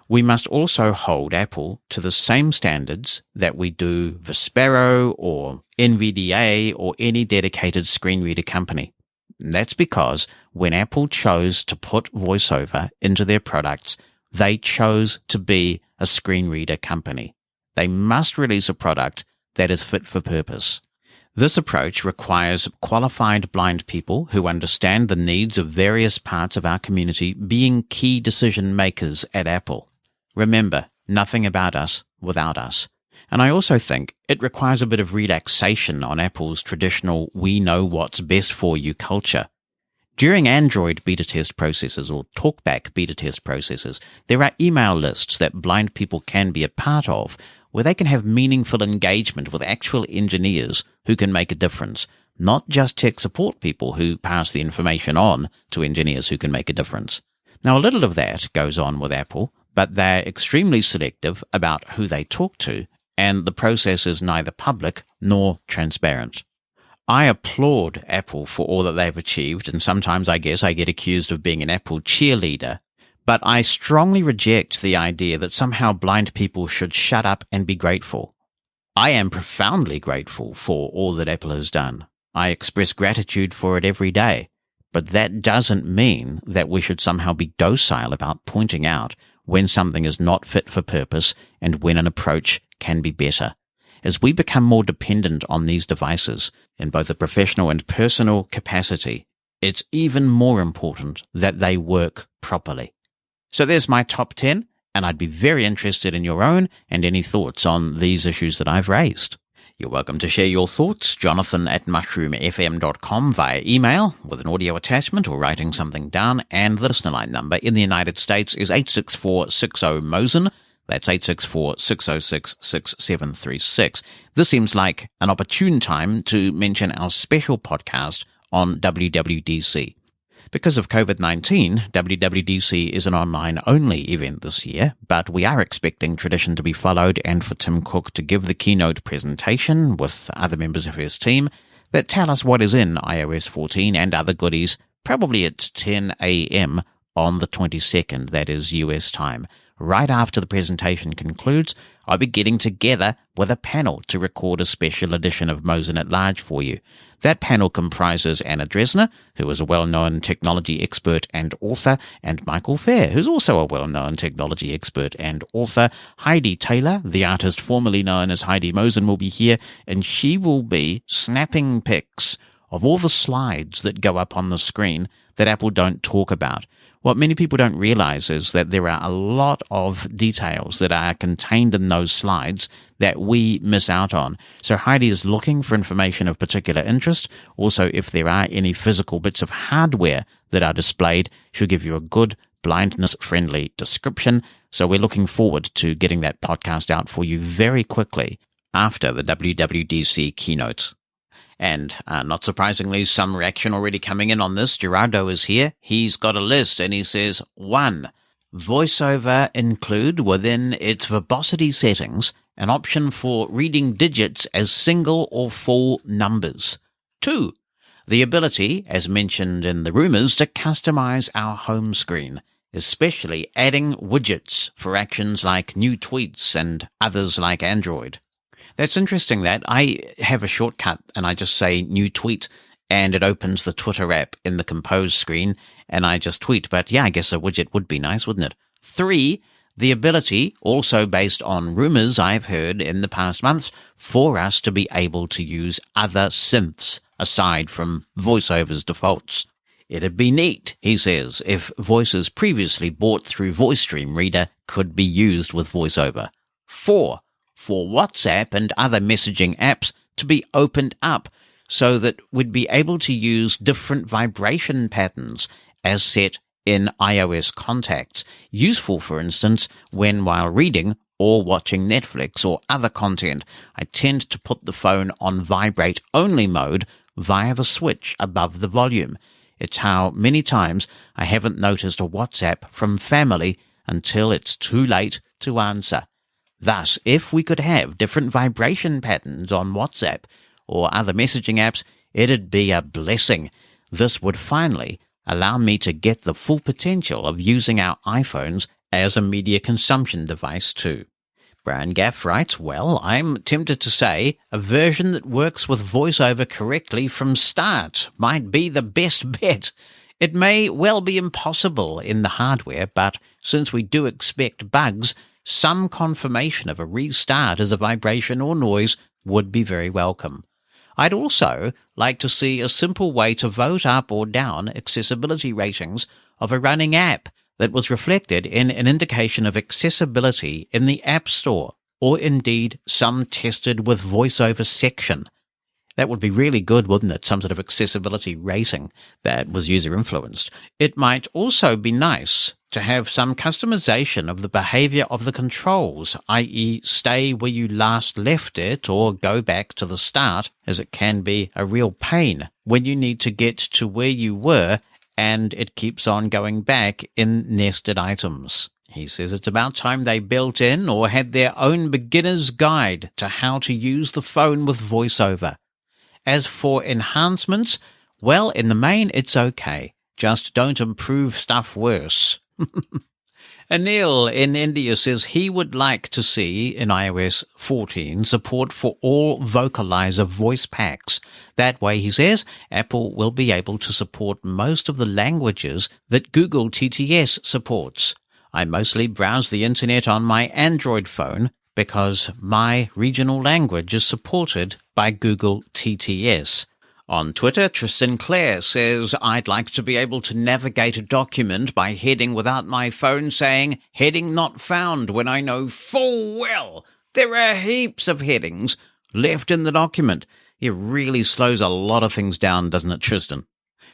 We must also hold Apple to the same standards that we do Vispero or NVDA or any dedicated screen reader company. And that's because when Apple chose to put VoiceOver into their products, they chose to be a screen reader company. They must release a product that is fit for purpose. This approach requires qualified blind people who understand the needs of various parts of our community being key decision makers at Apple. Remember, nothing about us without us. And I also think it requires a bit of relaxation on Apple's traditional we know what's best for you culture. During Android beta test processes or talkback beta test processes, there are email lists that blind people can be a part of where they can have meaningful engagement with actual engineers who can make a difference. not just tech support people who pass the information on to engineers who can make a difference. Now, a little of that goes on with Apple, but they're extremely selective about who they talk to, and the process is neither public nor transparent. I applaud Apple for all that they've achieved, and sometimes I guess I get accused of being an Apple cheerleader, but I strongly reject the idea that somehow blind people should shut up and be grateful. I am profoundly grateful for all that Apple has done. I express gratitude for it every day, but that doesn't mean that we should somehow be docile about pointing out when something is not fit for purpose and when an approach can be better. As we become more dependent on these devices in both a professional and personal capacity, it's even more important that they work properly. So there's my top 10, and I'd be very interested in your own and any thoughts on these issues that I've raised. You're welcome to share your thoughts, jonathan@mushroomfm.com via email with an audio attachment or writing something down, and the listener line number in the United States is 864-60-MOSEN. That's 864-606-6736. This seems like an opportune time to mention our special podcast on WWDC. Because of COVID-19, WWDC is an online-only event this year, but we are expecting tradition to be followed and for Tim Cook to give the keynote presentation with other members of his team that tell us what is in iOS 14 and other goodies, probably at 10 a.m. on the 22nd, that is US time. Right after the presentation concludes, I'll be getting together with a panel to record a special edition of Mosen At Large for you. That panel comprises Anna Dresner, who is a well-known technology expert and author, and Michael Fair, who's also a well-known technology expert and author. Heidi Taylor, the artist formerly known as Heidi Mosen, will be here, and she will be snapping pics of all the slides that go up on the screen that Apple don't talk about. What many people don't realize is that there are a lot of details that are contained in those slides that we miss out on. So Heidi is looking for information of particular interest. Also, if there are any physical bits of hardware that are displayed, she'll give you a good blindness-friendly description. So we're looking forward to getting that podcast out for you very quickly after the WWDC keynote. And not surprisingly, some reaction already coming in on this. Gerardo is here. He's got a list, and he says, 1. VoiceOver include within its verbosity settings an option for reading digits as single or full numbers. 2. The ability, as mentioned in the rumors, to customize our home screen, especially adding widgets for actions like new tweets and others like Android. That's interesting that I have a shortcut and I just say new tweet and it opens the Twitter app in the compose screen and I just tweet. But yeah, I guess a widget would be nice, wouldn't it? 3, the ability, also based on rumors I've heard in the past months, for us to be able to use other synths aside from VoiceOver's defaults. It'd be neat, he says, if voices previously bought through VoiceStream Reader could be used with VoiceOver. 4, for WhatsApp and other messaging apps to be opened up so that we'd be able to use different vibration patterns as set in iOS contacts, useful, for instance, when while reading or watching Netflix or other content, I tend to put the phone on vibrate-only mode via the switch above the volume. It's how many times I haven't noticed a WhatsApp from family until it's too late to answer. Thus, if we could have different vibration patterns on WhatsApp or other messaging apps, it'd be a blessing. This would finally allow me to get the full potential of using our iPhones as a media consumption device too. Brian Gaff writes, well, I'm tempted to say a version that works with VoiceOver correctly from start might be the best bet. It may well be impossible in the hardware, but since we do expect bugs, some confirmation of a restart as a vibration or noise would be very welcome. I'd also like to see a simple way to vote up or down accessibility ratings of a running app that was reflected in an indication of accessibility in the App Store, or indeed some tested with VoiceOver section. That would be really good, wouldn't it? Some sort of accessibility rating that was user-influenced. It might also be nice to have some customization of the behavior of the controls, i.e. stay where you last left it or go back to the start, as it can be a real pain when you need to get to where you were and it keeps on going back in nested items. He says it's about time they built in or had their own beginner's guide to how to use the phone with VoiceOver. As for enhancements, well, in the main, it's okay. Just don't improve stuff worse. Anil in India says he would like to see in iOS 14 support for all vocalizer voice packs. That way, he says, Apple will be able to support most of the languages that Google TTS supports. I mostly browse the internet on my Android phone because my regional language is supported by Google TTS. On Twitter, Tristan Clare says, I'd like to be able to navigate a document by heading without my phone saying, heading not found, when I know full well there are heaps of headings left in the document. It really slows a lot of things down, doesn't it, Tristan?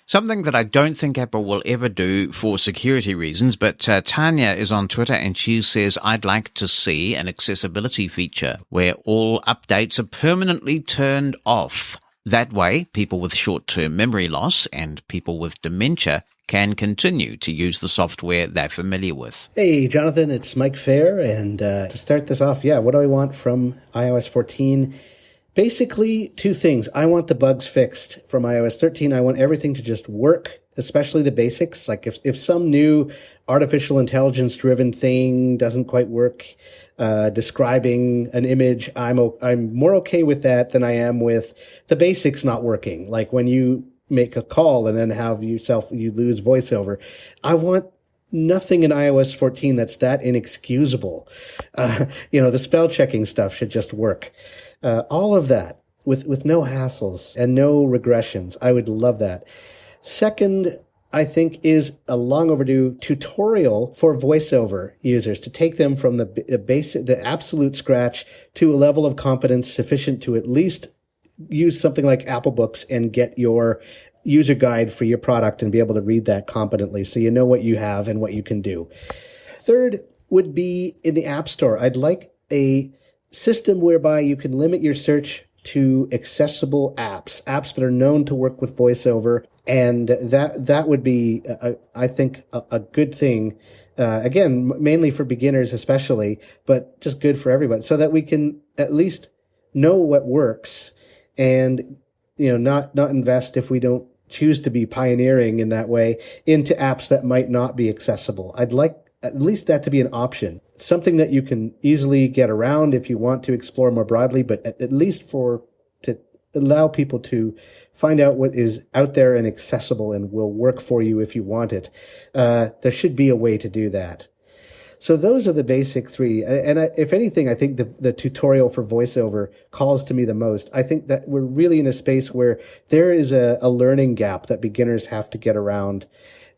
Something that I don't think Apple will ever do for security reasons, but Tanya is on Twitter and she says, I'd like to see an accessibility feature where all updates are permanently turned off. That way, people with short-term memory loss and people with dementia can continue to use the software they're familiar with. Hey, Jonathan, it's Mike Fair, and to start this off, what do I want from iOS 14? Basically, two things. I want the bugs fixed from iOS 13. I want everything to just work, especially the basics. Like if some new artificial intelligence-driven thing doesn't quite work, describing an image, I'm more okay with that than I am with the basics not working. Like when you make a call and then you lose voiceover. I want nothing in iOS 14 that's that inexcusable. The spell checking stuff should just work. All of that with no hassles and no regressions. I would love that. Second, I think, is a long overdue tutorial for voiceover users to take them from the absolute scratch to a level of competence sufficient to at least use something like Apple Books and get your user guide for your product and be able to read that competently so you know what you have and what you can do. Third would be in the App Store. I'd like a system whereby you can limit your search to accessible apps that are known to work with VoiceOver, and that would be, I think, a good thing. Again, mainly for beginners especially, but just good for everybody, so that we can at least know what works and not invest, if we don't choose to be pioneering in that way, into apps that might not be accessible. I'd like at least that to be an option, something that you can easily get around if you want to explore more broadly, but at least to allow people to find out what is out there and accessible and will work for you if you want it. There should be a way to do that. So those are the basic three. And if anything, I think the tutorial for VoiceOver calls to me the most. I think that we're really in a space where there is a learning gap that beginners have to get around.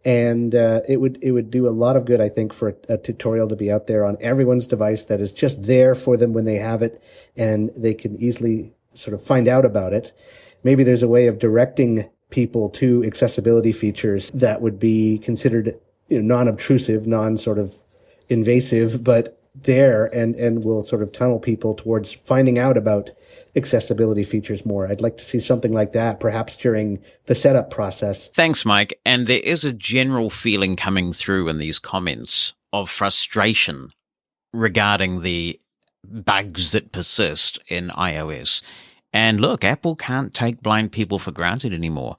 And it would do a lot of good, I think, for a tutorial to be out there on everyone's device that is just there for them when they have it, and they can easily sort of find out about it. Maybe there's a way of directing people to accessibility features that would be considered non-obtrusive, non-sort of invasive, but there and will sort of tunnel people towards finding out about accessibility features more. I'd like to see something like that, perhaps during the setup process. Thanks, Mike. And there is a general feeling coming through in these comments of frustration regarding the bugs that persist in iOS. And look, Apple can't take blind people for granted anymore.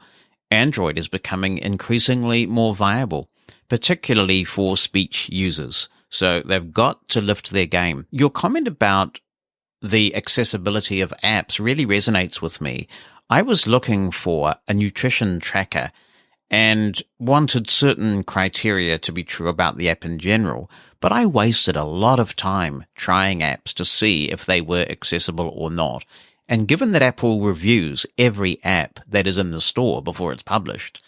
Android is becoming increasingly more viable, particularly for speech users. So they've got to lift their game. Your comment about the accessibility of apps really resonates with me. I was looking for a nutrition tracker and wanted certain criteria to be true about the app in general, but I wasted a lot of time trying apps to see if they were accessible or not. And given that Apple reviews every app that is in the store before it's published,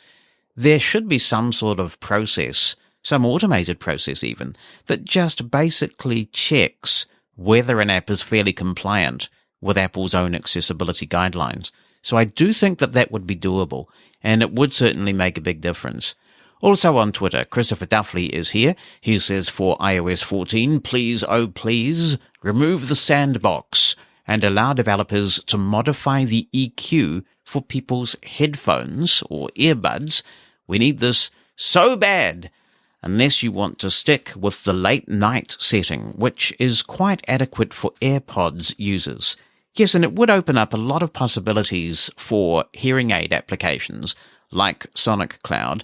there should be some sort of process, some automated process even, that just basically checks whether an app is fairly compliant with Apple's own accessibility guidelines. So I do think that that would be doable, and it would certainly make a big difference. Also on Twitter, Christopher Duffley is here. He says for iOS 14, please, oh please, remove the sandbox and allow developers to modify the EQ for people's headphones or earbuds. We need this so bad, unless you want to stick with the late night setting, which is quite adequate for AirPods users. Yes, and it would open up a lot of possibilities for hearing aid applications like Sonic Cloud.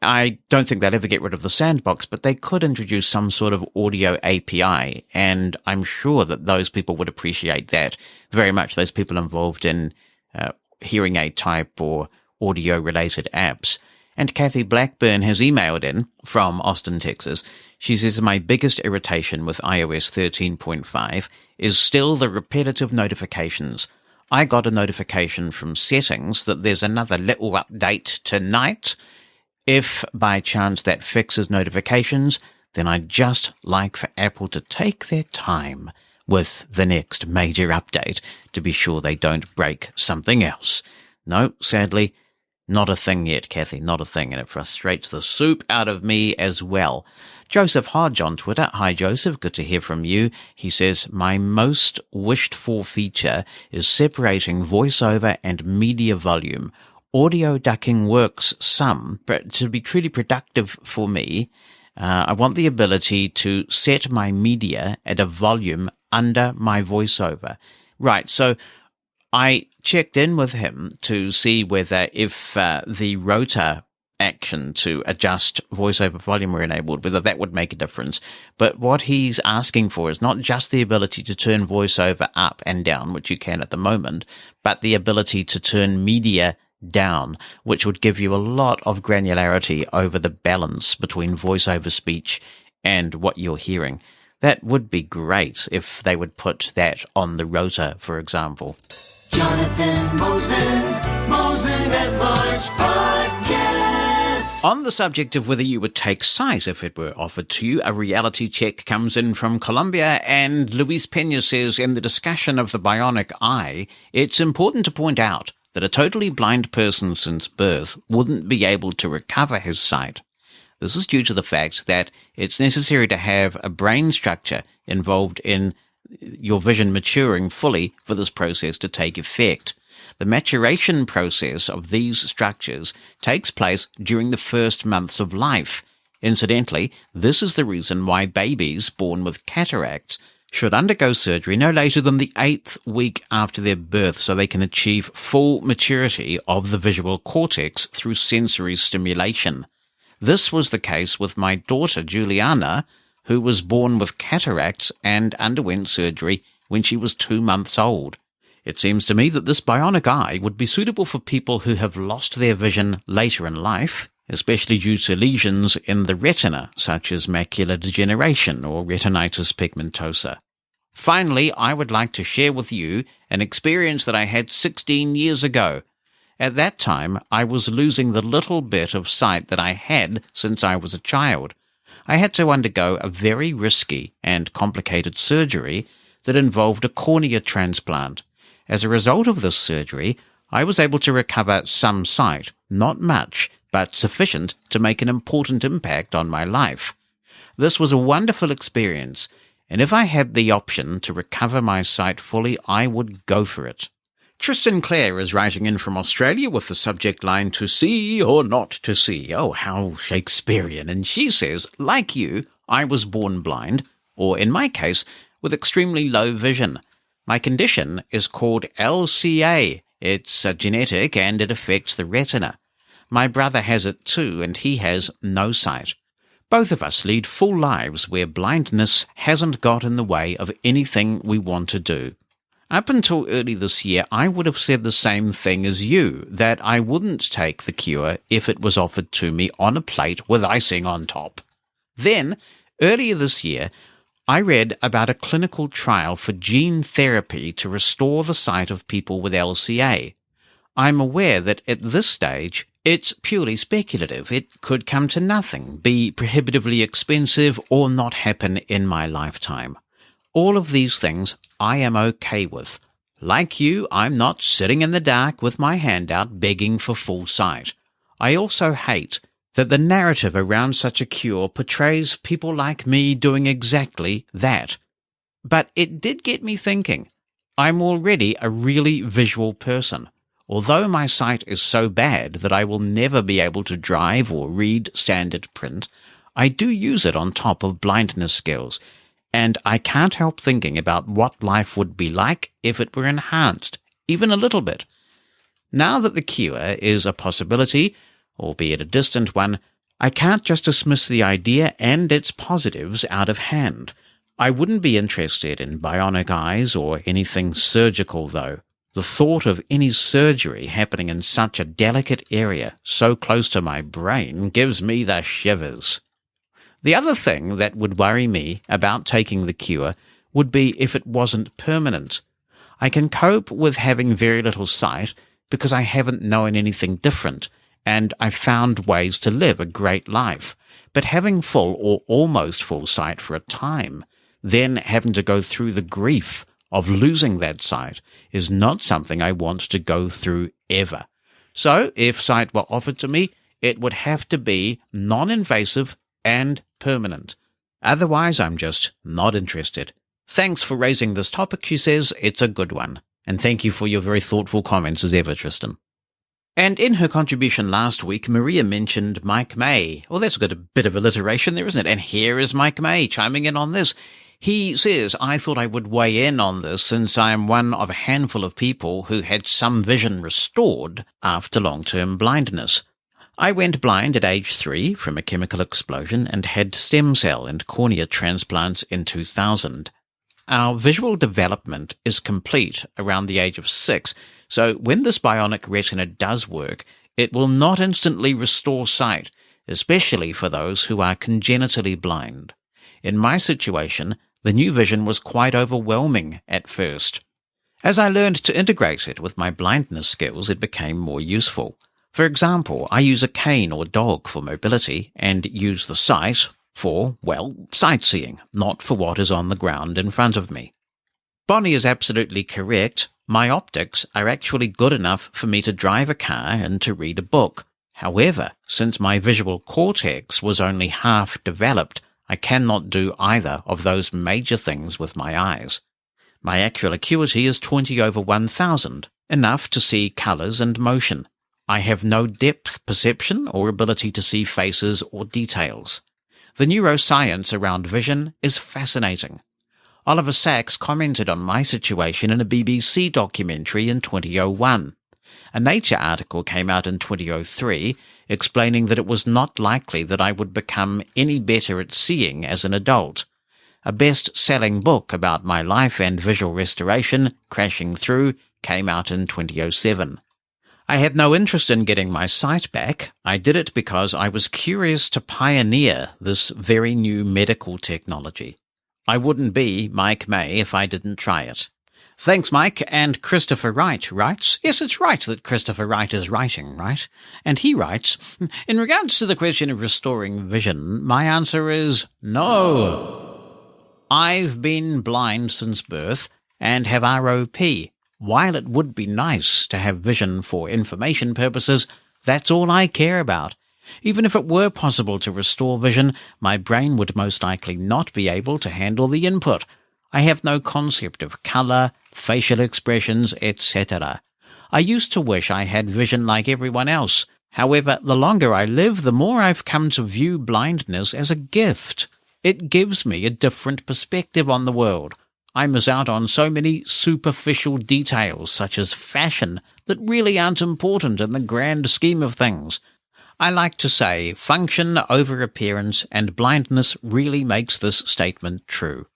I don't think they'll ever get rid of the sandbox, but they could introduce some sort of audio API, and I'm sure that those people would appreciate that very much, those people involved in hearing aid type or audio-related apps. And Kathy Blackburn has emailed in from Austin, Texas. She says, my biggest irritation with iOS 13.5 is still the repetitive notifications. I got a notification from settings that there's another little update tonight. If by chance that fixes notifications, then I'd just like for Apple to take their time with the next major update to be sure they don't break something else. No, sadly, not a thing yet, Kathy, not a thing, and it frustrates the soup out of me as well. Joseph Hodge on Twitter. Hi, Joseph. Good to hear from you. He says, my most wished-for feature is separating voiceover and media volume. Audio ducking works some, but to be truly productive for me, I want the ability to set my media at a volume under my voiceover. Right, so I checked in with him to see whether if the rotor action to adjust voiceover volume were enabled, whether that would make a difference. But what he's asking for is not just the ability to turn voiceover up and down, which you can at the moment, but the ability to turn media down, which would give you a lot of granularity over the balance between voiceover speech and what you're hearing. That would be great if they would put that on the rotor, for example. Jonathan Mosen At Large Podcast. On the subject of whether you would take sight if it were offered to you, a reality check comes in from Colombia, and Luis Pena says in the discussion of the bionic eye, it's important to point out that a totally blind person since birth wouldn't be able to recover his sight. This is due to the fact that it's necessary to have a brain structure involved in your vision maturing fully for this process to take effect. The maturation process of these structures takes place during the first months of life. Incidentally, this is the reason why babies born with cataracts should undergo surgery no later than the 8th week after their birth so they can achieve full maturity of the visual cortex through sensory stimulation. This was the case with my daughter Juliana, who was born with cataracts and underwent surgery when she was 2 months old. It seems to me that this bionic eye would be suitable for people who have lost their vision later in life, especially due to lesions in the retina, such as macular degeneration or retinitis pigmentosa. Finally, I would like to share with you an experience that I had 16 years ago. At that time, I was losing the little bit of sight that I had since I was a child. I had to undergo a very risky and complicated surgery that involved a cornea transplant. As a result of this surgery, I was able to recover some sight, not much, but sufficient to make an important impact on my life. This was a wonderful experience, and if I had the option to recover my sight fully, I would go for it. Tristan Clare is writing in from Australia with the subject line, to see or not to see. Oh, how Shakespearean. And she says, like you, I was born blind, or in my case, with extremely low vision. My condition is called LCA. It's genetic and it affects the retina. My brother has it too, and he has no sight. Both of us lead full lives where blindness hasn't got in the way of anything we want to do. Up until early this year, I would have said the same thing as you, that I wouldn't take the cure if it was offered to me on a plate with icing on top. Then, earlier this year, I read about a clinical trial for gene therapy to restore the sight of people with LCA. I'm aware that at this stage, it's purely speculative. It could come to nothing, be prohibitively expensive, or not happen in my lifetime. All of these things I am okay with, Like you, I'm not sitting in the dark with my hand out begging for full sight. I also hate that the narrative around such a cure portrays people like me doing exactly that. But it did get me thinking. I'm already a really visual person. Although my sight is so bad that I will never be able to drive or read standard print, I do use it on top of blindness skills, and I can't help thinking about what life would be like if it were enhanced, even a little bit. Now that the cure is a possibility, albeit a distant one, I can't just dismiss the idea and its positives out of hand. I wouldn't be interested in bionic eyes or anything surgical, though. The thought of any surgery happening in such a delicate area so close to my brain gives me the shivers. The other thing that would worry me about taking the cure would be if it wasn't permanent. I can cope with having very little sight because I haven't known anything different, and I've found ways to live a great life. But having full or almost full sight for a time, then having to go through the grief of losing that sight is not something I want to go through ever. So, if sight were offered to me, it would have to be non-invasive and permanent. Otherwise, I'm just not interested. Thanks for raising this topic, she says. It's a good one. And thank you for your very thoughtful comments as ever, Tristan. And in her contribution last week, Maria mentioned Mike May. Well, that's got a bit of alliteration there, isn't it? And here is Mike May chiming in on this. He says, I thought I would weigh in on this since I am one of a handful of people who had some vision restored after long-term blindness. I went blind at age 3 from a chemical explosion and had stem cell and cornea transplants in 2000. Our visual development is complete around the age of 6, so when this bionic retina does work, it will not instantly restore sight, especially for those who are congenitally blind. In my situation, the new vision was quite overwhelming at first. As I learned to integrate it with my blindness skills, it became more useful. For example, I use a cane or dog for mobility and use the sight for, well, sightseeing, not for what is on the ground in front of me. Bonnie is absolutely correct. My optics are actually good enough for me to drive a car and to read a book. However, since my visual cortex was only half developed, I cannot do either of those major things with my eyes. My actual acuity is 20/1000, enough to see colours and motion. I have no depth perception or ability to see faces or details. The neuroscience around vision is fascinating. Oliver Sacks commented on my situation in a BBC documentary in 2001. A Nature article came out in 2003 explaining that it was not likely that I would become any better at seeing as an adult. A best-selling book about my life and visual restoration, Crashing Through, came out in 2007. I had no interest in getting my sight back. I did it because I was curious to pioneer this very new medical technology. I wouldn't be Mike May if I didn't try it. Thanks, Mike. And Christopher Wright writes, yes, it's right that Christopher Wright is writing, right? And he writes, in regards to the question of restoring vision, my answer is no. I've been blind since birth and have ROP. While it would be nice to have vision for information purposes, that's all I care about. Even if it were possible to restore vision, my brain would most likely not be able to handle the input. I have no concept of colour, facial expressions, etc. I used to wish I had vision like everyone else. However, the longer I live, the more I've come to view blindness as a gift. It gives me a different perspective on the world. I miss out on so many superficial details, such as fashion, that really aren't important in the grand scheme of things. I like to say function over appearance, and blindness really makes this statement true.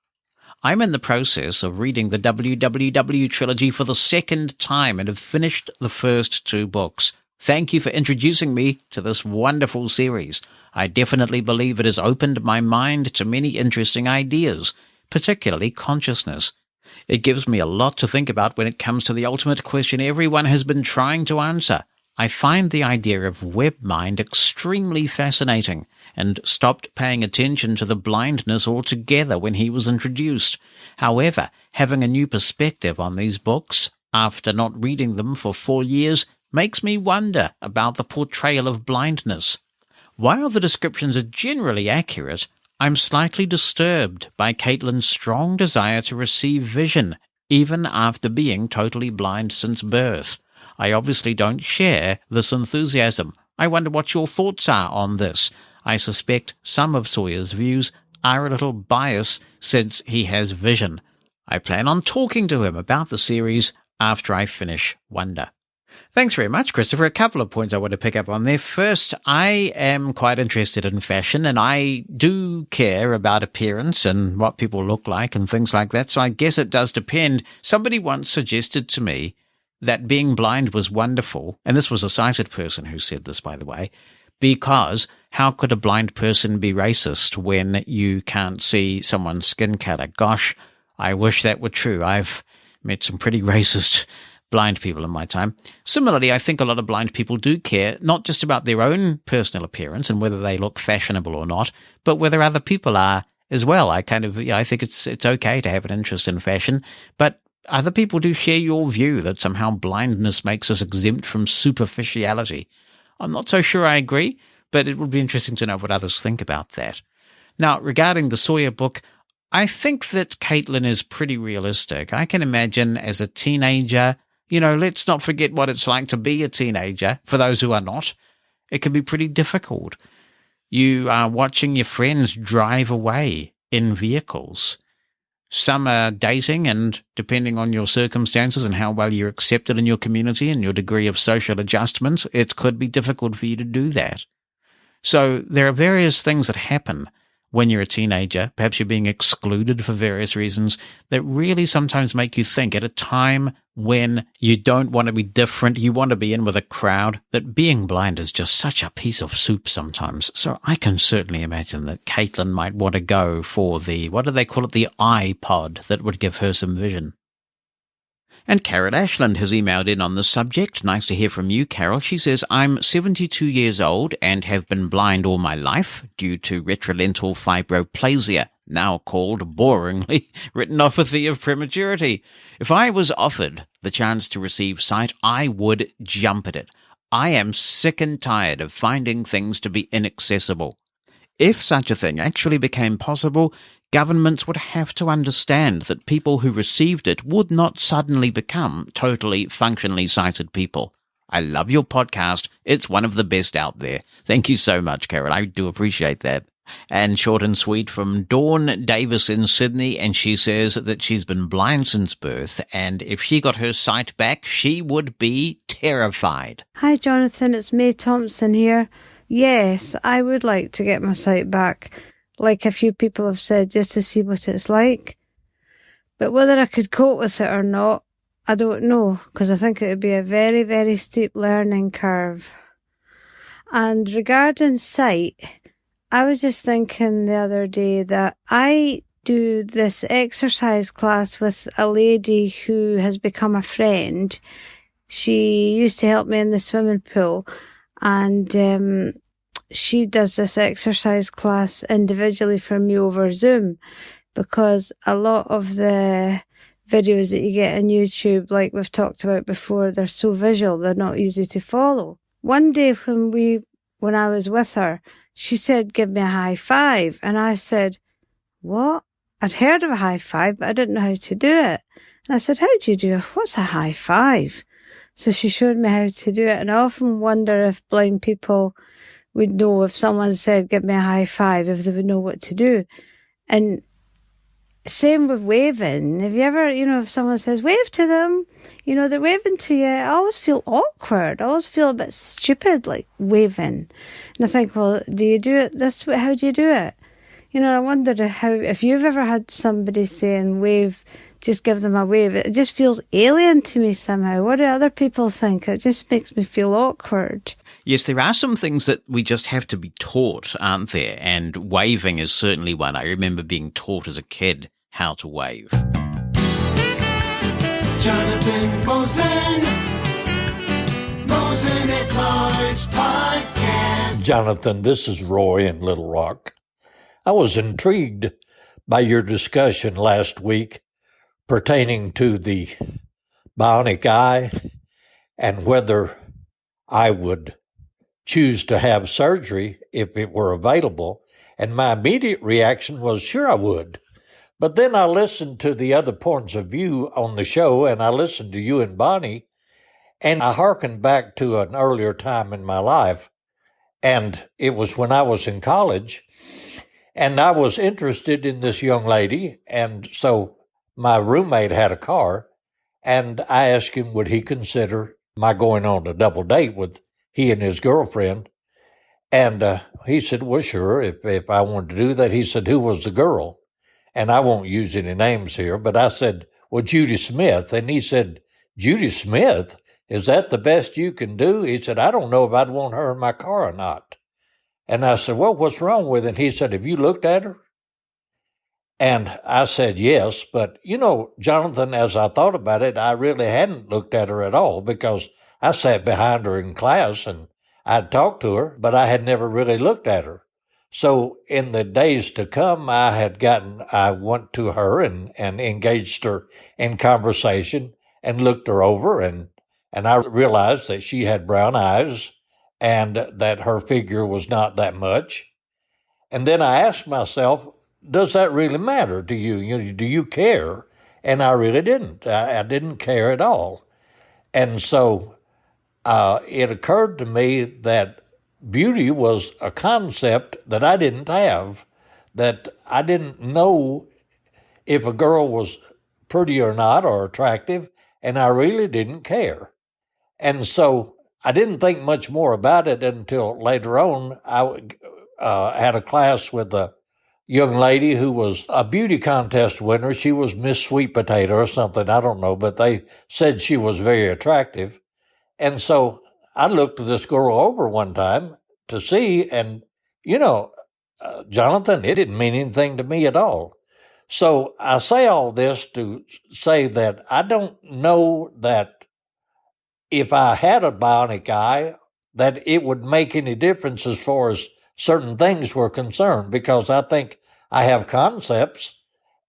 I'm in the process of reading the WWW trilogy for the second time and have finished the first 2 books. Thank you for introducing me to this wonderful series. I definitely believe it has opened my mind to many interesting ideas, particularly consciousness. It gives me a lot to think about when it comes to the ultimate question everyone has been trying to answer. I find the idea of web mind extremely fascinating, and stopped paying attention to the blindness altogether when he was introduced. However, having a new perspective on these books, after not reading them for 4 years, makes me wonder about the portrayal of blindness. While the descriptions are generally accurate, I'm slightly disturbed by Caitlin's strong desire to receive vision, even after being totally blind since birth. I obviously don't share this enthusiasm. I wonder what your thoughts are on this. I suspect some of Sawyer's views are a little biased since he has vision. I plan on talking to him about the series after I finish Wonder. Thanks very much, Christopher. A couple of points I want to pick up on there. First, I am quite interested in fashion, and I do care about appearance and what people look like and things like that, so I guess it does depend. Somebody once suggested to me that being blind was wonderful, and this was a sighted person who said this, by the way, because how could a blind person be racist when you can't see someone's skin color? Gosh, I wish that were true. I've met some pretty racist blind people in my time. Similarly, I think a lot of blind people do care not just about their own personal appearance and whether they look fashionable or not, but whether other people are as well. I think it's okay to have an interest in fashion, but other people do share your view that somehow blindness makes us exempt from superficiality. I'm not so sure I agree, but it would be interesting to know what others think about that. Now, regarding the Sawyer book, I think that Caitlin is pretty realistic. I can imagine as a teenager, let's not forget what it's like to be a teenager. For those who are not, it can be pretty difficult. You are watching your friends drive away in vehicles. Some are dating, and depending on your circumstances and how well you're accepted in your community and your degree of social adjustment, it could be difficult for you to do that. So there are various things that happen when you're a teenager, perhaps you're being excluded for various reasons, that really sometimes make you think at a time when you don't want to be different, you want to be in with a crowd, that being blind is just such a piece of soup sometimes. So I can certainly imagine that Caitlin might want to go for the, what do they call it, the iPod that would give her some vision. And Carol Ashland has emailed in on this subject. Nice to hear from you, Carol. She says, I'm 72 years old and have been blind all my life due to retrolental fibroplasia, now called, boringly, retinopathy of prematurity. If I was offered the chance to receive sight, I would jump at it. I am sick and tired of finding things to be inaccessible. If such a thing actually became possible, governments would have to understand that people who received it would not suddenly become totally functionally sighted people. I love your podcast. It's one of the best out there. Thank you so much, Carol. I do appreciate that. And short and sweet from Dawn Davis in Sydney, and she says that she's been blind since birth, and if she got her sight back, she would be terrified. Hi, Jonathan. It's May Thompson here. Yes, I would like to get my sight back, like a few people have said, just to see what it's like. But whether I could cope with it or not, I don't know, because I think it would be a very, very steep learning curve. And regarding sight, I was just thinking the other day that I do this exercise class with a lady who has become a friend. She used to help me in the swimming pool, and she does this exercise class individually for me over Zoom, because a lot of the videos that you get on YouTube, like we've talked about before, they're so visual, they're not easy to follow. One day when I was with her, she said, give me a high five. And I said, what? I'd heard of a high five, but I didn't know how to do it. And I said, how do you do it? What's a high five? So she showed me how to do it. And I often wonder if blind people would know if someone said, give me a high five, if they would know what to do. And same with waving. Have you ever, if someone says, wave to them, they're waving to you, I always feel awkward. I always feel a bit stupid, like waving. And I think, well, do you do it this way? How do you do it? I wondered if you've ever had somebody saying wave, just give them a wave. It just feels alien to me somehow. What do other people think? It just makes me feel awkward. Yes, there are some things that we just have to be taught, aren't there? And waving is certainly one. I remember being taught as a kid how to wave. Jonathan Mosen, Mosen at Large Podcast. Jonathan, this is Roy in Little Rock. I was intrigued by your discussion last week pertaining to the bionic eye and whether I would choose to have surgery if it were available. And my immediate reaction was, sure, I would. But then I listened to the other points of view on the show, and I listened to you and Bonnie, and I hearkened back to an earlier time in my life. And it was when I was in college, and I was interested in this young lady. And so my roommate had a car, and I asked him, would he consider my going on a double date with he and his girlfriend? And he said, well, sure, if I wanted to do that. He said, who was the girl? And I won't use any names here, but I said, well, Judy Smith. And he said, Judy Smith? Is that the best you can do? He said, I don't know if I'd want her in my car or not. And I said, well, what's wrong with it? And he said, have you looked at her? And I said, yes. But, you know, Jonathan, as I thought about it, I really hadn't looked at her at all because I sat behind her in class and I'd talked to her, but I had never really looked at her. So in the days to come, I went to her and engaged her in conversation and looked her over, and I realized that she had brown eyes and that her figure was not that much. And then I asked myself, does that really matter to you? Do you care? And I really didn't. I didn't care at all. And so it occurred to me that beauty was a concept that I didn't have, that I didn't know if a girl was pretty or not or attractive, and I really didn't care. And so I didn't think much more about it until later on. I had a class with a young lady who was a beauty contest winner. She was Miss Sweet Potato or something, I don't know, but they said she was very attractive. And so I looked this girl over one time to see, and, you know, Jonathan, it didn't mean anything to me at all. So I say all this to say that I don't know that if I had a bionic eye, that it would make any difference as far as certain things were concerned, because I think I have concepts,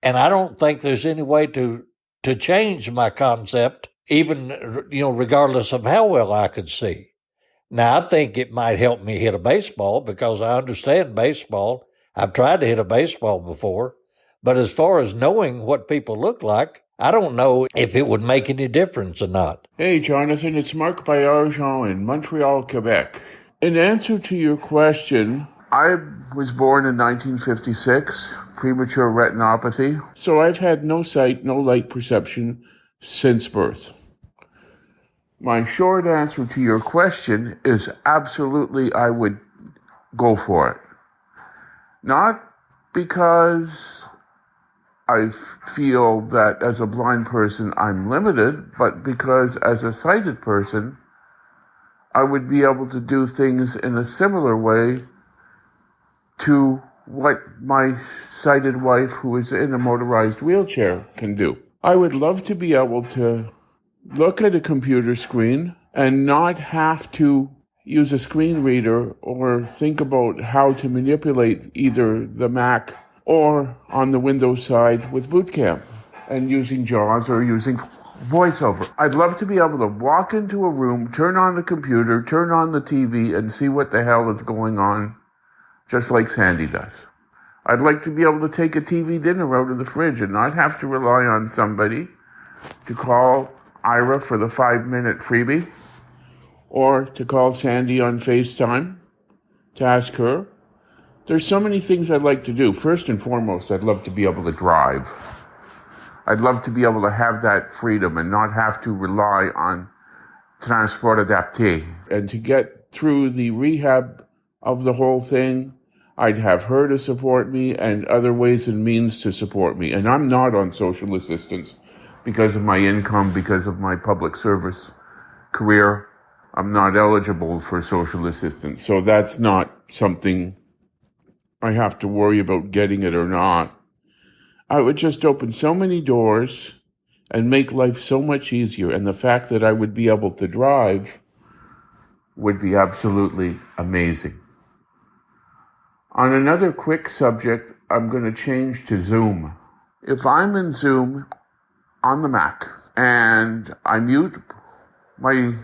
and I don't think there's any way to change my concept, even, regardless of how well I could see. Now, I think it might help me hit a baseball because I understand baseball. I've tried to hit a baseball before. But as far as knowing what people look like, I don't know if it would make any difference or not. Hey, Jonathan, it's Marc Baillargeon in Montreal, Quebec. In answer to your question, I was born in 1956, premature retinopathy. So I've had no sight, no light perception since birth. My short answer to your question is absolutely I would go for it. Not because I feel that as a blind person I'm limited, but because as a sighted person, I would be able to do things in a similar way to what my sighted wife, who is in a motorized wheelchair, can do. I would love to be able to look at a computer screen and not have to use a screen reader or think about how to manipulate either the Mac or on the Windows side with Boot Camp and using JAWS or using VoiceOver. I'd love to be able to walk into a room, turn on the computer, turn on the TV, and see what the hell is going on, just like Sandy does. I'd like to be able to take a TV dinner out of the fridge and not have to rely on somebody to call Ira for the 5-minute freebie or to call Sandy on FaceTime to ask her. There's so many things I'd like to do. First and foremost, I'd love to be able to drive. I'd love to be able to have that freedom and not have to rely on transport adapté. And to get through the rehab of the whole thing, I'd have her to support me and other ways and means to support me. And I'm not on social assistance because of my income, because of my public service career. I'm not eligible for social assistance. So that's not something I have to worry about getting it or not. I would just open so many doors and make life so much easier. And the fact that I would be able to drive would be absolutely amazing. On another quick subject, I'm going to change to Zoom. If I'm in Zoom on the Mac and I mute my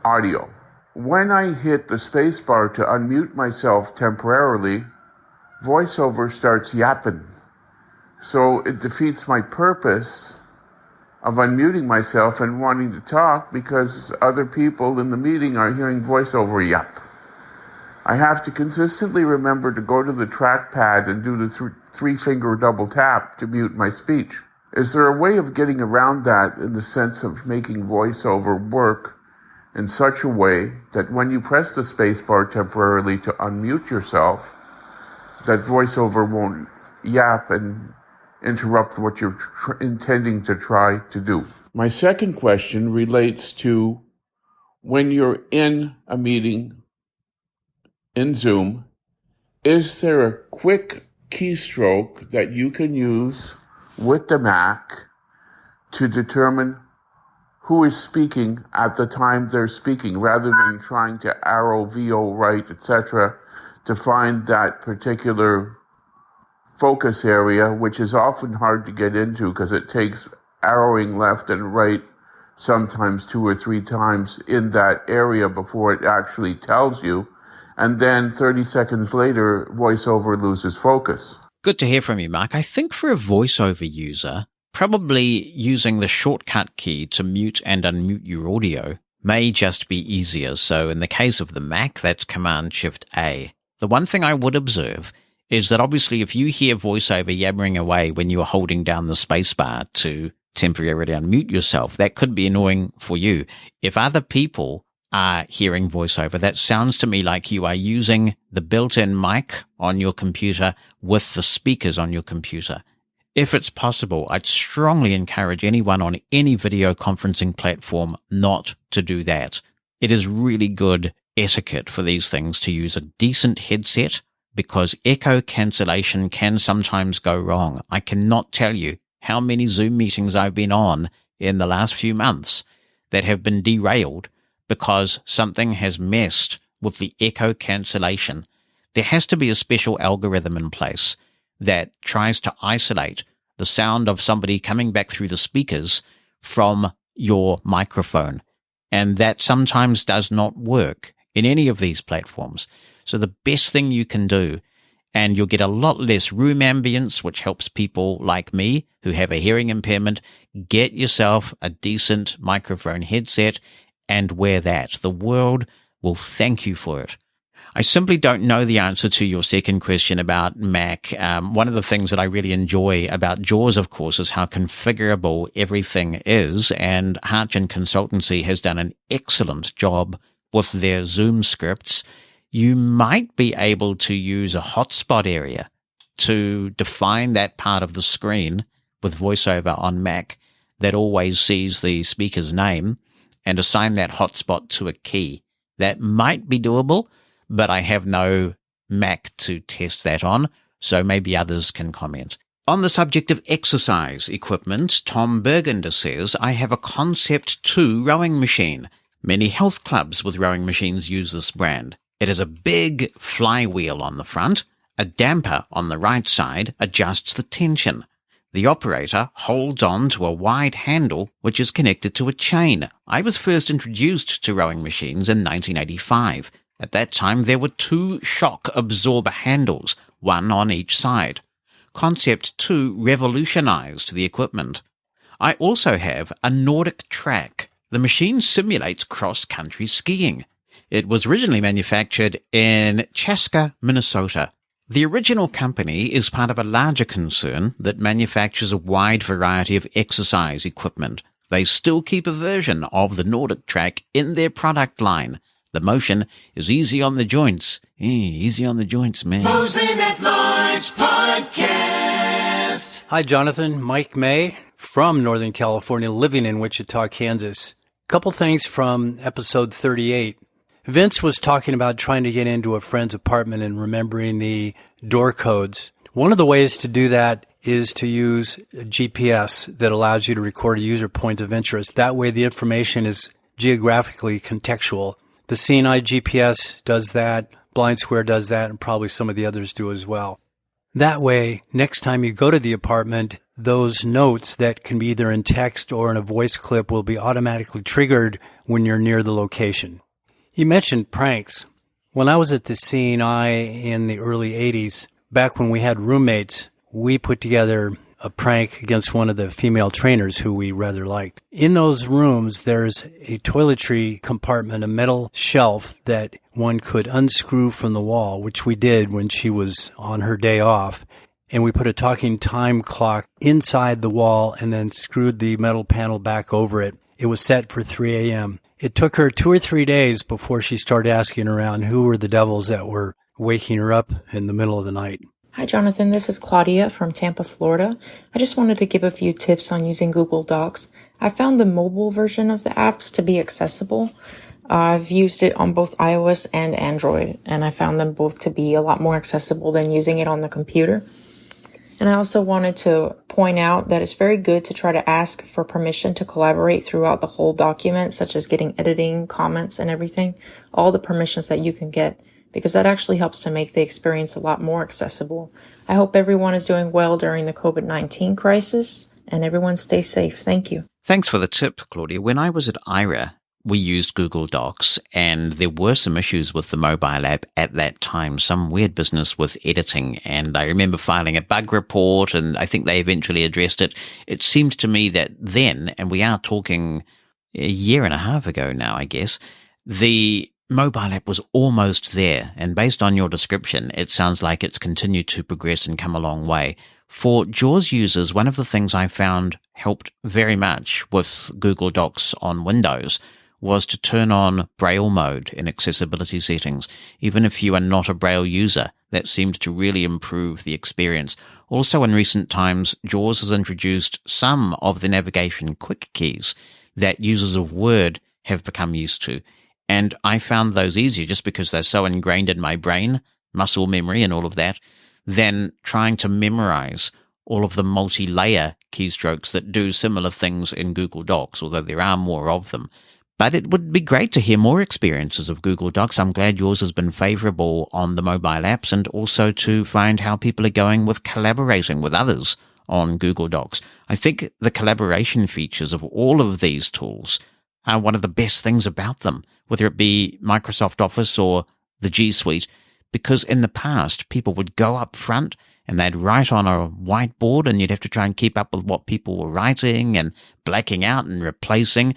audio, when I hit the spacebar to unmute myself temporarily, VoiceOver starts yapping. So it defeats my purpose of unmuting myself and wanting to talk because other people in the meeting are hearing VoiceOver yap. I have to consistently remember to go to the trackpad and do the three-finger double tap to mute my speech. Is there a way of getting around that in the sense of making VoiceOver work in such a way that when you press the spacebar temporarily to unmute yourself, that VoiceOver won't yap and interrupt what you're intending to try to do? My second question relates to when you're in a meeting in Zoom, is there a quick keystroke that you can use with the Mac to determine who is speaking at the time they're speaking, rather than trying to arrow, VO right, etc., to find that particular focus area, which is often hard to get into because it takes arrowing left and right sometimes 2 or 3 times in that area before it actually tells you. And then 30 seconds later, VoiceOver loses focus. Good to hear from you, Mark. I think for a VoiceOver user, probably using the shortcut key to mute and unmute your audio may just be easier. So in the case of the Mac, that's Command-Shift-A. The one thing I would observe is that obviously if you hear VoiceOver yammering away when you are holding down the spacebar to temporarily unmute yourself, that could be annoying for you. If other people are hearing VoiceOver, that sounds to me like you are using the built-in mic on your computer with the speakers on your computer. If it's possible, I'd strongly encourage anyone on any video conferencing platform not to do that. It is really good etiquette for these things to use a decent headset, because echo cancellation can sometimes go wrong. I cannot tell you how many Zoom meetings I've been on in the last few months that have been derailed because something has messed with the echo cancellation. There has to be a special algorithm in place that tries to isolate the sound of somebody coming back through the speakers from your microphone. And that sometimes does not work in any of these platforms. So the best thing you can do, and you'll get a lot less room ambience, which helps people like me who have a hearing impairment, get yourself a decent microphone headset and wear that. The world will thank you for it. I simply don't know the answer to your second question about Mac. One of the things that I really enjoy about JAWS, of course, is how configurable everything is, and Harchin Consultancy has done an excellent job with their Zoom scripts. You might be able to use a hotspot area to define that part of the screen with VoiceOver on Mac that always sees the speaker's name and assign that hotspot to a key. That might be doable, but I have no Mac to test that on, so maybe others can comment. On the subject of exercise equipment, Tom Bergender says, I have a Concept 2 rowing machine. Many health clubs with rowing machines use this brand. It has a big flywheel on the front. A damper on the right side adjusts the tension. The operator holds on to a wide handle which is connected to a chain. I was first introduced to rowing machines in 1985. At that time, there were 2 shock absorber handles, one on each side. Concept 2 revolutionized the equipment. I also have a Nordic track. The machine simulates cross-country skiing. It was originally manufactured in Chaska, Minnesota. The original company is part of a larger concern that manufactures a wide variety of exercise equipment. They still keep a version of the Nordic track in their product line. The motion is easy on the joints. Easy on the joints, man. Mosen At Large Podcast. Hi, Jonathan. Mike May from Northern California, living in Wichita, Kansas. Couple things from episode 38. Vince was talking about trying to get into a friend's apartment and remembering the door codes. One of the ways to do that is to use a GPS that allows you to record a user point of interest. That way the information is geographically contextual. The CNI GPS does that. Blind Square does that, and probably some of the others do as well. That way, next time you go to the apartment, those notes that can be either in text or in a voice clip will be automatically triggered when you're near the location. You mentioned pranks. When I was at the scene, in the early 80s, back when we had roommates, we put together a prank against one of the female trainers who we rather liked. In those rooms, there's a toiletry compartment, a metal shelf that one could unscrew from the wall, which we did when she was on her day off. And we put a talking time clock inside the wall and then screwed the metal panel back over it. It was set for 3 a.m. It took her 2 or 3 days before she started asking around who were the devils that were waking her up in the middle of the night. Hi, Jonathan. This is Claudia from Tampa, Florida. I just wanted to give a few tips on using Google Docs. I found the mobile version of the apps to be accessible. I've used it on both iOS and Android, and I found them both to be a lot more accessible than using it on the computer. And I also wanted to point out that it's very good to try to ask for permission to collaborate throughout the whole document, such as getting editing, comments, and everything, all the permissions that you can get, because that actually helps to make the experience a lot more accessible. I hope everyone is doing well during the COVID-19 crisis, and everyone stay safe. Thank you. Thanks for the tip, Claudia. When I was at IRA, we used Google Docs, and there were some issues with the mobile app at that time, some weird business with editing, and I remember filing a bug report, and I think they eventually addressed it. It seemed to me that then, and we are talking a year and a half ago now, I guess, the mobile app was almost there, and based on your description, it sounds like it's continued to progress and come a long way. For JAWS users, one of the things I found helped very much with Google Docs on Windows was to turn on Braille mode in accessibility settings. Even if you are not a Braille user, that seemed to really improve the experience. Also, in recent times, JAWS has introduced some of the navigation quick keys that users of Word have become used to. And I found those easier just because they're so ingrained in my brain, muscle memory and all of that, than trying to memorize all of the multi-layer keystrokes that do similar things in Google Docs, although there are more of them. But it would be great to hear more experiences of Google Docs. I'm glad yours has been favorable on the mobile apps, and also to find how people are going with collaborating with others on Google Docs. I think the collaboration features of all of these tools are one of the best things about them, whether it be Microsoft Office or the G Suite, because in the past, people would go up front and they'd write on a whiteboard, and you'd have to try and keep up with what people were writing and blacking out and replacing.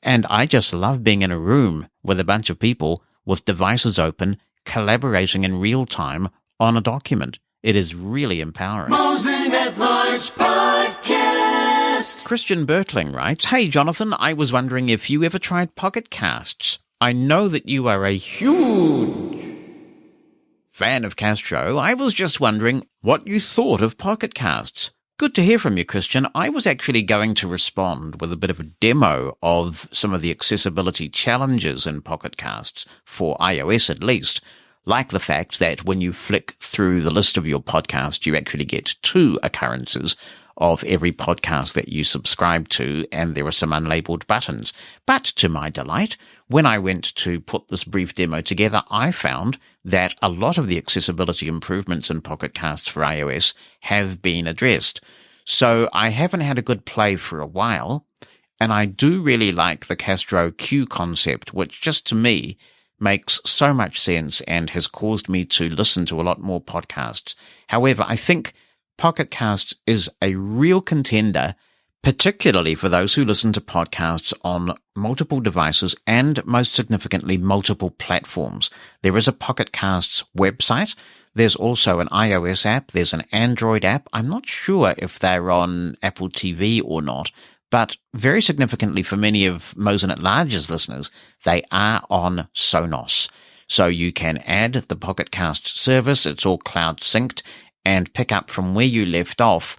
And I just love being in a room with a bunch of people with devices open, collaborating in real time on a document. It is really empowering. Mosen At Large Podcast. Christian Bertling writes, "Hey, Jonathan, I was wondering if you ever tried Pocketcasts. I know that you are a huge fan of Castro. I was just wondering what you thought of Pocketcasts." Good to hear from you, Christian. I was actually going to respond with a bit of a demo of some of the accessibility challenges in Pocketcasts, for iOS at least, like the fact that when you flick through the list of your podcasts, you actually get 2 occurrences of every podcast that you subscribe to, and there are some unlabeled buttons. But to my delight, when I went to put this brief demo together, I found that a lot of the accessibility improvements in Pocketcasts for iOS have been addressed. So I haven't had a good play for a while, and I do really like the Castro Q concept, which just to me makes so much sense and has caused me to listen to a lot more podcasts. However, I think Pocketcasts is a real contender, particularly for those who listen to podcasts on multiple devices and, most significantly, multiple platforms. There is a Pocketcasts website. There's also an iOS app. There's an Android app. I'm not sure if they're on Apple TV or not, but very significantly for many of Mosen At Largers listeners, they are on Sonos. So you can add the Pocketcasts service. It's all cloud synced, and pick up from where you left off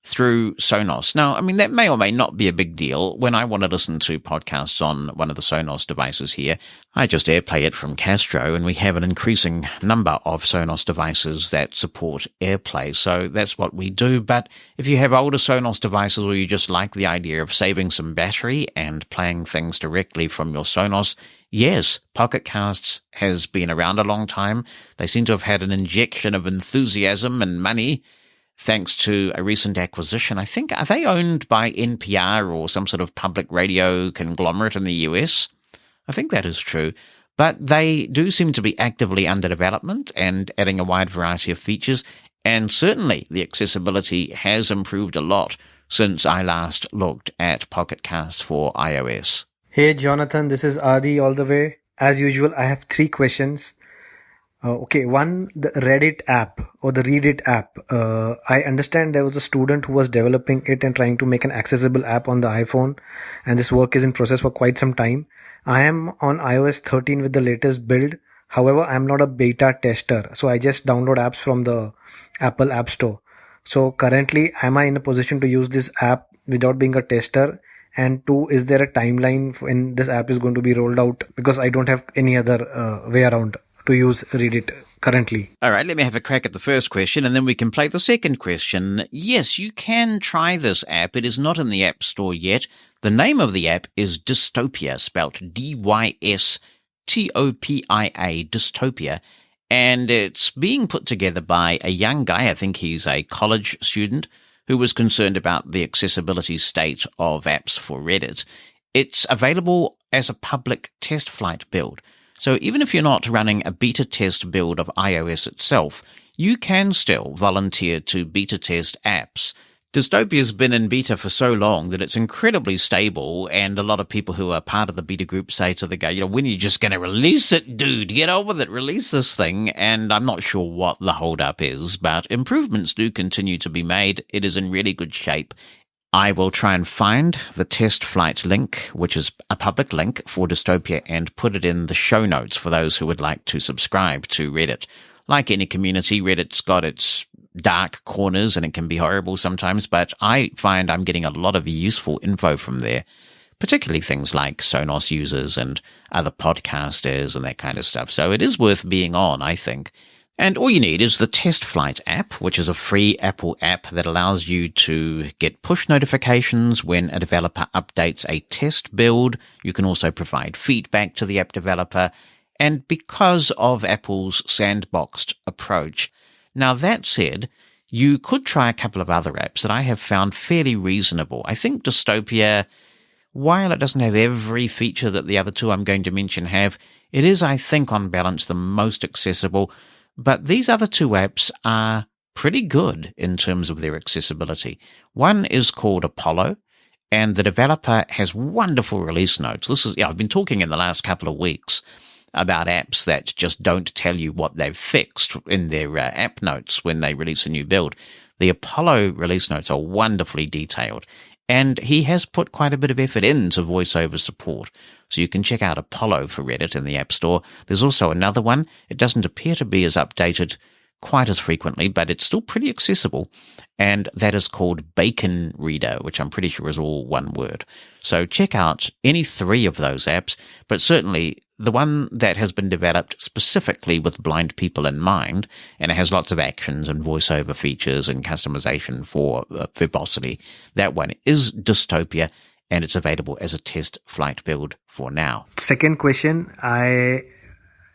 through Sonos. Now, I mean, that may or may not be a big deal. When I want to listen to podcasts on one of the Sonos devices here, I just AirPlay it from Castro, and we have an increasing number of Sonos devices that support AirPlay. So that's what we do. But if you have older Sonos devices, or you just like the idea of saving some battery and playing things directly from your Sonos, yes, Pocketcasts has been around a long time. They seem to have had an injection of enthusiasm and money thanks to a recent acquisition. I think, are they owned by NPR or some sort of public radio conglomerate in the US? I think that is true. But they do seem to be actively under development and adding a wide variety of features. And certainly the accessibility has improved a lot since I last looked at Pocketcasts for iOS. Hey Jonathan, this is Adi all the way. As usual, I have 3 questions. Okay, one, the Reddit app or the Reddit app. I understand there was a student who was developing it and trying to make an accessible app on the iPhone, and this work is in process for quite some time. I am on iOS 13 with the latest build. However, I am not a beta tester, so I just download apps from the Apple App Store. So currently, am I in a position to use this app without being a tester? And 2, is there a timeline when this app is going to be rolled out? Because I don't have any other way around to use Reddit currently. All right, let me have a crack at the first question, and then we can play the second question. Yes, you can try this app. It is not in the App Store yet. The name of the app is Dystopia, spelt Dystopia, Dystopia, and it's being put together by a young guy, I think he's a college student, who was concerned about the accessibility state of apps for Reddit. It's available as a public test flight build. So even if you're not running a beta test build of iOS itself, you can still volunteer to beta test apps. Dystopia's been in beta for so long that it's incredibly stable, and a lot of people who are part of the beta group say to the guy, when are you just going to release it, dude? Get on with it, release this thing. And I'm not sure what the holdup is, but improvements do continue to be made. It is in really good shape. I will try and find the test flight link, which is a public link for Dystopia, and put it in the show notes for those who would like to subscribe to Reddit. Like any community, Reddit's got its dark corners and it can be horrible sometimes, but I find I'm getting a lot of useful info from there, particularly things like Sonos users and other podcasters and that kind of stuff. So it is worth being on, I think. And all you need is the Test Flight app, which is a free Apple app that allows you to get push notifications when a developer updates a test build. You can also provide feedback to the app developer. And because of Apple's sandboxed approach, now that said, you could try a couple of other apps that I have found fairly reasonable. I think Dystopia, while it doesn't have every feature that the other two I'm going to mention have, it is, I think, on balance, the most accessible. But these other 2 apps are pretty good in terms of their accessibility. One is called Apollo, and the developer has wonderful release notes. I've been talking in the last couple of weeks about apps that just don't tell you what they've fixed in their app notes when they release a new build. The Apollo release notes are wonderfully detailed, and he has put quite a bit of effort into voiceover support. So you can check out Apollo for Reddit in the App Store. There's also another one. It doesn't appear to be as updated quite as frequently, but it's still pretty accessible. And that is called Bacon Reader, which I'm pretty sure is all one word. So check out any 3 of those apps, but certainly the one that has been developed specifically with blind people in mind, and it has lots of actions and voiceover features and customization for verbosity. That one is Dystopia, and it's available as a test flight build for now. Second question,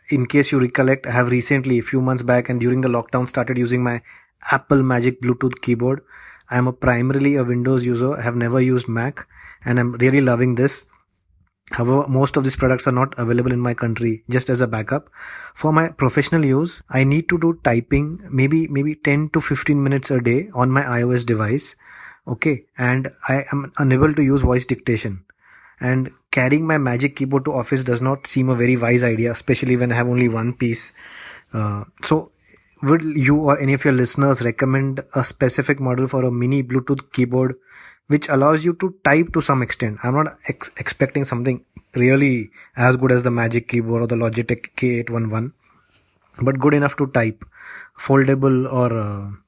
in case you recollect, I have recently, a few months back and during the lockdown, started using my Apple Magic Bluetooth keyboard. I am primarily a Windows user. I have never used Mac, and I'm really loving this. However, most of these products are not available in my country. Just as a backup, for my professional use, I need to do typing maybe 10 to 15 minutes a day on my iOS device. Okay, and I am unable to use voice dictation. And carrying my Magic Keyboard to office does not seem a very wise idea, especially when I have only one piece. So would you or any of your listeners recommend a specific model for a mini Bluetooth keyboard which allows you to type to some extent? I'm not expecting something really as good as the Magic Keyboard or the Logitech K811, but good enough to type, foldable or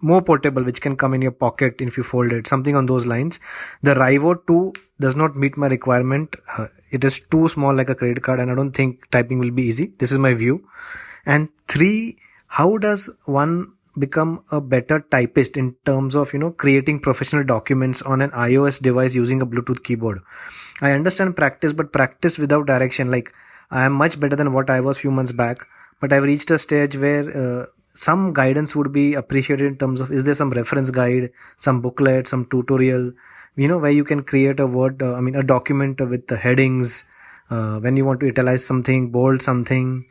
more portable, which can come in your pocket if you fold it, something on those lines. The Rivo 2 does not meet my requirement. It is too small like a credit card, and I don't think typing will be easy. This is my view. And 3, how does one become a better typist in terms of, creating professional documents on an iOS device using a Bluetooth keyboard? I understand practice, but practice without direction. Like, I am much better than what I was few months back, but I've reached a stage where some guidance would be appreciated in terms of, is there some reference guide, some booklet, some tutorial, where you can create a document with the headings, when you want to italize something, bold something,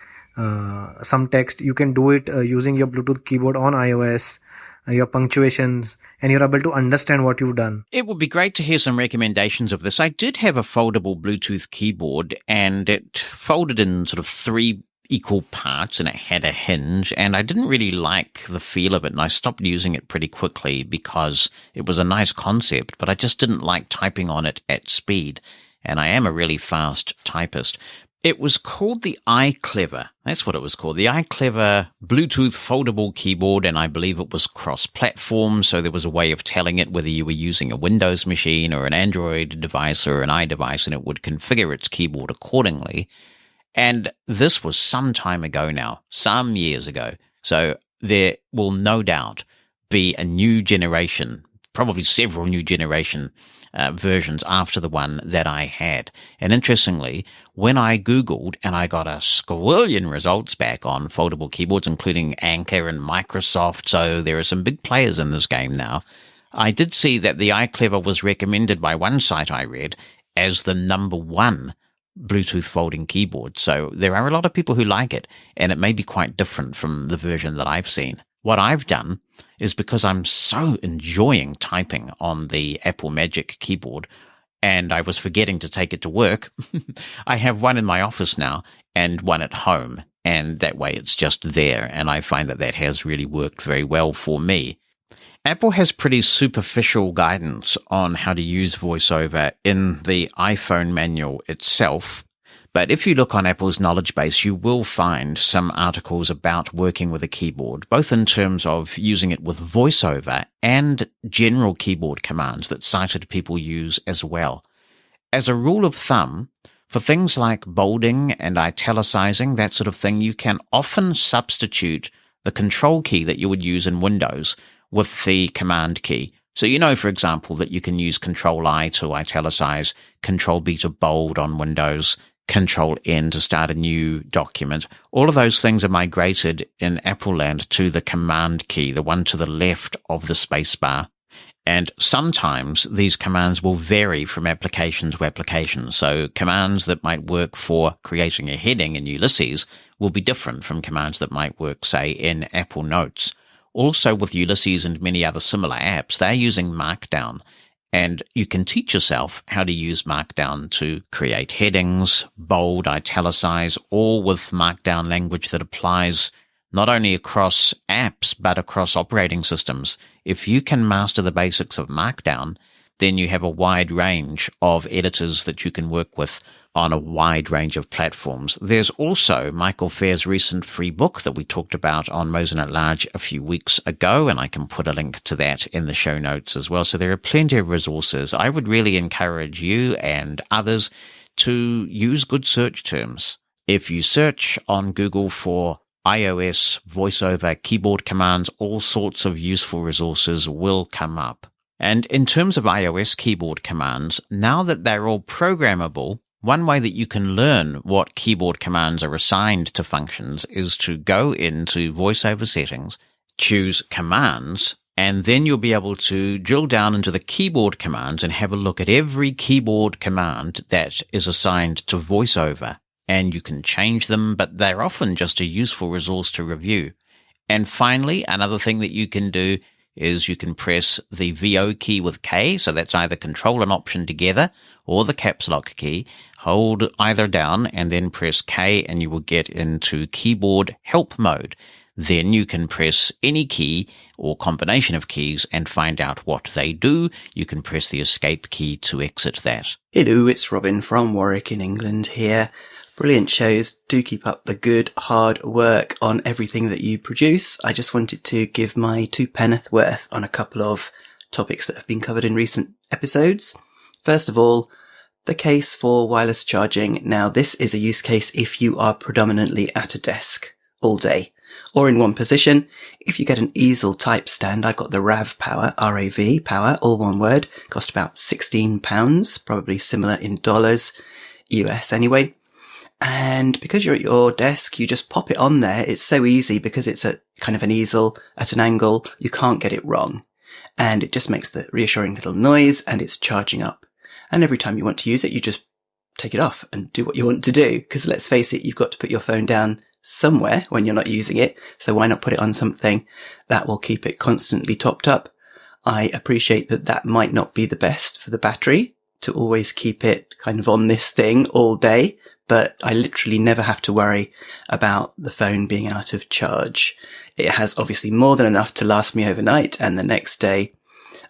some text, you can do it using your Bluetooth keyboard on iOS, your punctuations, and you're able to understand what you've done. It would be great to hear some recommendations of this. I did have a foldable Bluetooth keyboard, and it folded in sort of 3 equal parts, and it had a hinge, and I didn't really like the feel of it, and I stopped using it pretty quickly because it was a nice concept, but I just didn't like typing on it at speed, and I am a really fast typist. It was called the iClever. That's what it was called. The iClever Bluetooth foldable keyboard, and I believe it was cross-platform, so there was a way of telling it whether you were using a Windows machine or an Android device or an iDevice, and it would configure its keyboard accordingly. And this was some time ago now, some years ago. So there will no doubt be a new generation, probably several new generation versions after the one that I had. And interestingly, when I Googled, and I got a squillion results back on foldable keyboards, including Anker and Microsoft, so there are some big players in this game now, I did see that the iClever was recommended by one site I read as the #1 Bluetooth folding keyboard. So there are a lot of people who like it, and it may be quite different from the version that I've seen. What I've done is, because I'm so enjoying typing on the Apple Magic keyboard, and I was forgetting to take it to work, I have one in my office now and one at home, and that way it's just there, and I find that has really worked very well for me. Apple has pretty superficial guidance on how to use VoiceOver in the iPhone manual itself, but if you look on Apple's knowledge base, you will find some articles about working with a keyboard, both in terms of using it with VoiceOver and general keyboard commands that sighted people use as well. As a rule of thumb, for things like bolding and italicizing, that sort of thing, you can often substitute the control key that you would use in Windows with the command key. So for example, that you can use Control-I to italicize, Control-B to bold on Windows, Control-N to start a new document. All of those things are migrated in Apple land to the command key, the one to the left of the spacebar. And sometimes these commands will vary from application to application. So commands that might work for creating a heading in Ulysses will be different from commands that might work, say, in Apple Notes. Also, with Ulysses and many other similar apps, they're using Markdown, and you can teach yourself how to use Markdown to create headings, bold, italicize, all with Markdown language that applies not only across apps, but across operating systems. If you can master the basics of Markdown, then you have a wide range of editors that you can work with on a wide range of platforms. There's also Michael Fair's recent free book that we talked about on Mosen At Large a few weeks ago, and I can put a link to that in the show notes as well. So there are plenty of resources. I would really encourage you and others to use good search terms. If you search on Google for iOS VoiceOver keyboard commands, all sorts of useful resources will come up. And in terms of iOS keyboard commands, now that they're all programmable, one way that you can learn what keyboard commands are assigned to functions is to go into VoiceOver settings, choose commands, and then you'll be able to drill down into the keyboard commands and have a look at every keyboard command that is assigned to VoiceOver. And you can change them, but they're often just a useful resource to review. And finally, another thing that you can do is you can press the VO key with K, so that's either Control and Option together, or the caps lock key. Hold either down and then press K, and you will get into keyboard help mode. Then you can press any key or combination of keys and find out what they do. You can press the escape key to exit that. Hello, it's Robin from Warwick in England here. Brilliant shows. Do keep up the good, hard work on everything that you produce. I just wanted to give my 2 penneth worth on a couple of topics that have been covered in recent episodes. First of all, the case for wireless charging. Now, this is a use case if you are predominantly at a desk all day or in one position. If you get an easel type stand, I've got the RAV Power, R-A-V, Power, all one word, cost about £16, probably similar in dollars, US anyway. And because you're at your desk, you just pop it on there. It's so easy because it's a kind of an easel at an angle. You can't get it wrong. And it just makes the reassuring little noise and it's charging up. And every time you want to use it, you just take it off and do what you want to do. Because let's face it, you've got to put your phone down somewhere when you're not using it. So why not put it on something that will keep it constantly topped up? I appreciate that that might not be the best for the battery to always keep it kind of on this thing all day. But I literally never have to worry about the phone being out of charge. It has obviously more than enough to last me overnight, and the next day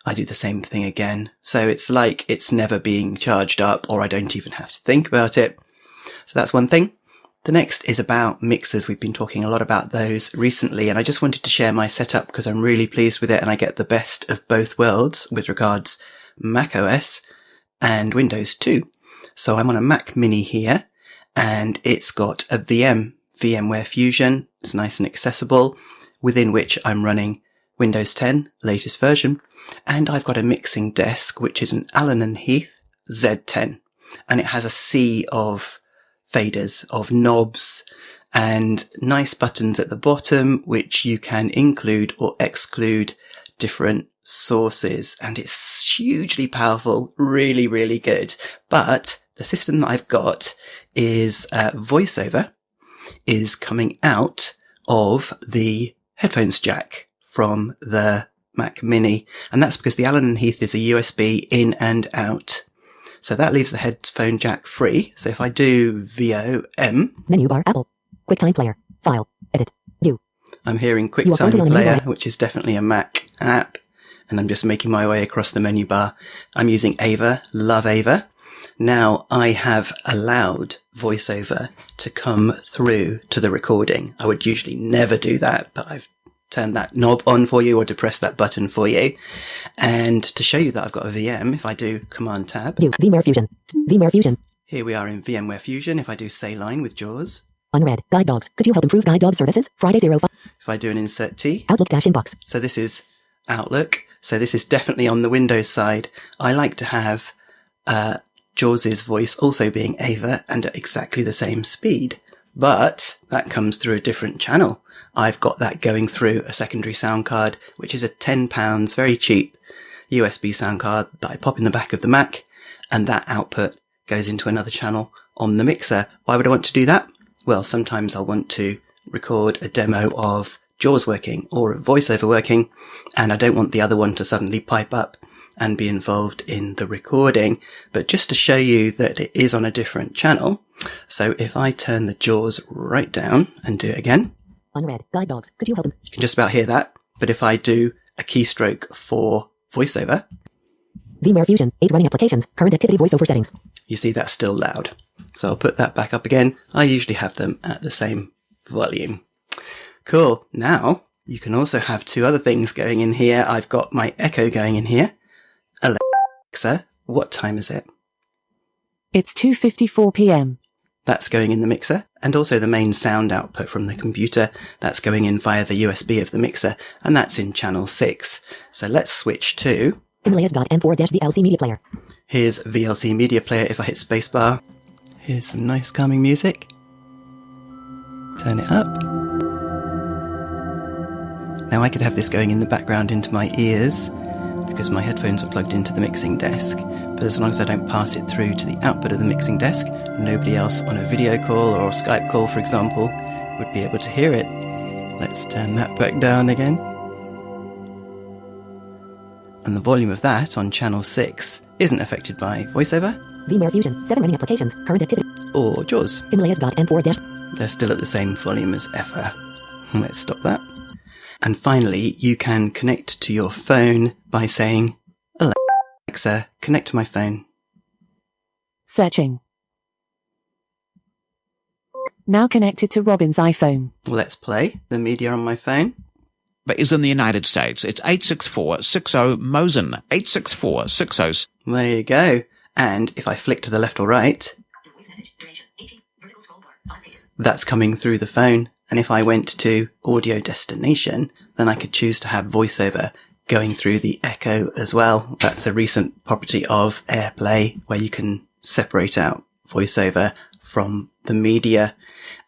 I do the same thing again. So it's like it's never being charged up, or I don't even have to think about it. So that's one thing. The next is about mixers. We've been talking a lot about those recently, and I just wanted to share my setup because I'm really pleased with it and I get the best of both worlds with regards macOS and Windows too. So I'm on a Mac Mini here. And it's got a VMware Fusion. It's nice and accessible, within which I'm running Windows 10, latest version. And I've got a mixing desk, which is an Allen & Heath Z10. And it has a sea of faders, of knobs, and nice buttons at the bottom, which you can include or exclude different sources. And it's hugely powerful, really, really good. But the system that I've got is VoiceOver is coming out of the headphones jack from the Mac Mini. And that's because the Allen & Heath is a USB in and out. So that leaves the headphone jack free. So if I do VOM. Menu bar, Apple. QuickTime Player. File. Edit. View. I'm hearing QuickTime Player, which is definitely a Mac app. And I'm just making my way across the menu bar. I'm using Ava. Love Ava. Now, I have allowed VoiceOver to come through to the recording. I would usually never do that, but I've turned that knob on for you or depressed that button for you. And to show you that I've got a VM, if I do Command Tab. VMware Fusion. VMware Fusion. Here we are in VMware Fusion. If I do Say Line with JAWS. Unread. Guide dogs. Could you help improve guide dog services? Friday 05. If I do an Insert T. Outlook-inbox. So this is Outlook. So this is definitely on the Windows side. I like to have JAWS's voice also being Ava and at exactly the same speed, but that comes through a different channel. I've got that going through a secondary sound card, which is a £10, very cheap USB sound card that I pop in the back of the Mac, and that output goes into another channel on the mixer. Why would I want to do that? Well, sometimes I'll want to record a demo of JAWS working or VoiceOver working, and I don't want the other one to suddenly pipe up and be involved in the recording. But just to show you that it is on a different channel. So if I turn the JAWS right down and do it again. Unread. Guide dogs. Could you help them? You can just about hear that. But if I do a keystroke for VoiceOver. VMware Fusion. 8 running applications. Current activity VoiceOver settings. You see that's still loud. So I'll put that back up again. I usually have them at the same volume. Cool. Now you can also have 2 other things going in here. I've got my Echo going in here. Alexa, what time is it? It's 2:54 p.m. That's going in the mixer. And also the main sound output from the computer. That's going in via the USB of the mixer. And that's in channel 6. So let's switch to Himalayas.m4-VLC Media Player. Here's VLC Media Player if I hit spacebar. Here's some nice calming music. Turn it up. Now I could have this going in the background into my ears because my headphones are plugged into the mixing desk. But as long as I don't pass it through to the output of the mixing desk, nobody else on a video call or a Skype call, for example, would be able to hear it. Let's turn that back down again. And the volume of that on channel 6 isn't affected by VoiceOver. VMware Fusion. 7 running applications. Current activity. Or JAWS. Himalayas.m4- They're still at the same volume as ever. Let's stop that. And finally, you can connect to your phone by saying, Alexa, connect to my phone. Searching. Now connected to Robin's iPhone. Let's play the media on my phone. But is in the United States. It's 86460-MOSEN. 86460. There you go. And if I flick to the left or right, that's coming through the phone. And if I went to audio destination, then I could choose to have voiceover going through the echo as well. That's a recent property of AirPlay where you can separate out voiceover from the media.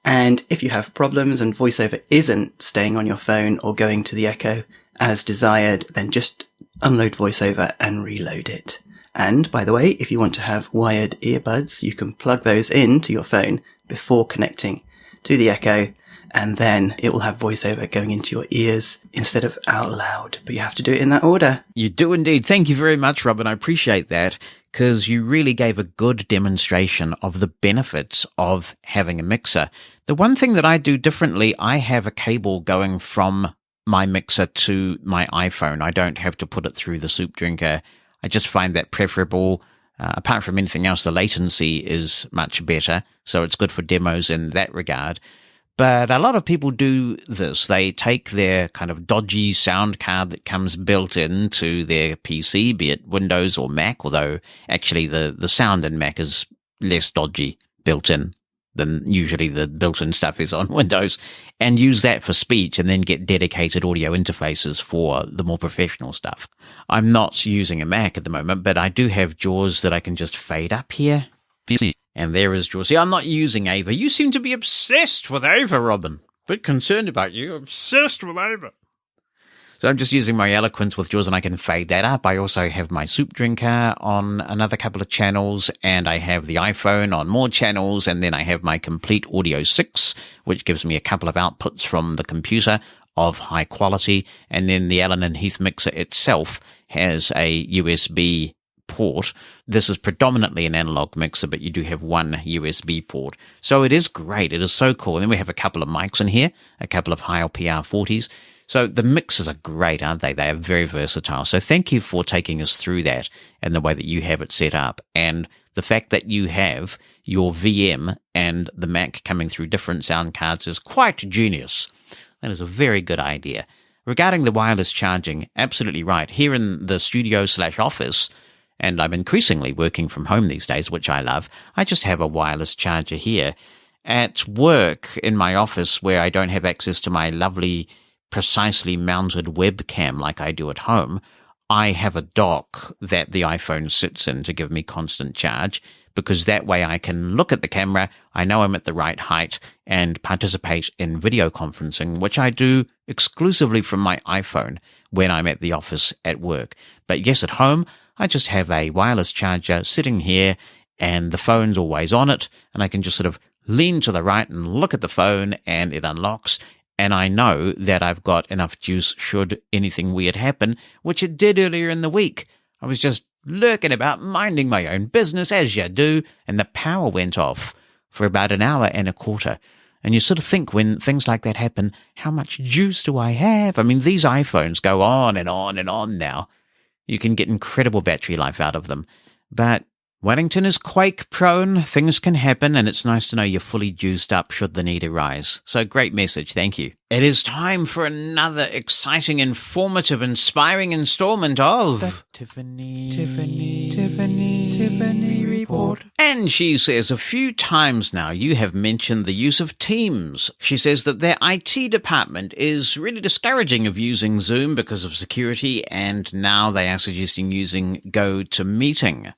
And if you have problems and voiceover isn't staying on your phone or going to the echo as desired, then just unload voiceover and reload it. And by the way, if you want to have wired earbuds, you can plug those into your phone before connecting to the echo, and then it will have voiceover going into your ears instead of out loud. But you have to do it in that order. You do indeed. Thank you very much, Robin. I appreciate that, because you really gave a good demonstration of the benefits of having a mixer. The one thing that I do differently, I have a cable going from my mixer to my iPhone. I don't have to put it through the soup drinker. I just find that preferable. Apart from anything else, the latency is much better, so it's good for demos in that regard. But a lot of people do this. They take their kind of dodgy sound card that comes built into their PC, be it Windows or Mac, although actually the sound in Mac is less dodgy built in than usually the built-in stuff is on Windows, and use that for speech and then get dedicated audio interfaces for the more professional stuff. I'm not using a Mac at the moment, but I do have JAWS that I can just fade up here. PC. And there is JAWS. See, I'm not using Ava. You seem to be obsessed with Ava, Robin. Bit concerned about you. Obsessed with Ava. So I'm just using my eloquence with JAWS, and I can fade that up. I also have my soup drinker on another couple of channels, and I have the iPhone on more channels, and then I have my Complete Audio 6, which gives me a couple of outputs from the computer of high quality, and then the Allen and Heath mixer itself has a USB port. This is predominantly an analog mixer, but you do have one USB port. So it is great. It is so cool. And then we have a couple of mics in here, a couple of Heil PR40s. So the mixers are great, aren't they? They are very versatile. So thank you for taking us through that and the way that you have it set up. And the fact that you have your VM and the Mac coming through different sound cards is quite genius. That is a very good idea. Regarding the wireless charging, absolutely right. Here in the studio/office, and I'm increasingly working from home these days, which I love, I just have a wireless charger here. At work, in my office, where I don't have access to my lovely, precisely mounted webcam like I do at home, I have a dock that the iPhone sits in to give me constant charge, because that way I can look at the camera, I know I'm at the right height, and participate in video conferencing, which I do exclusively from my iPhone when I'm at the office at work. But yes, at home, I just have a wireless charger sitting here, and the phone's always on it, and I can just sort of lean to the right and look at the phone, and it unlocks, and I know that I've got enough juice should anything weird happen, which it did earlier in the week. I was just lurking about, minding my own business, as you do, and the power went off for about an hour and a quarter. And you sort of think when things like that happen, how much juice do I have? I mean, these iPhones go on and on and on now. You can get incredible battery life out of them. But Wellington is quake-prone, things can happen, and it's nice to know you're fully juiced up should the need arise. So great message, thank you. It is time for another exciting, informative, inspiring installment of the Tiffany Report. And she says, a few times now you have mentioned the use of Teams. She says that their IT department is really discouraging of using Zoom because of security, and now they are suggesting using GoToMeeting.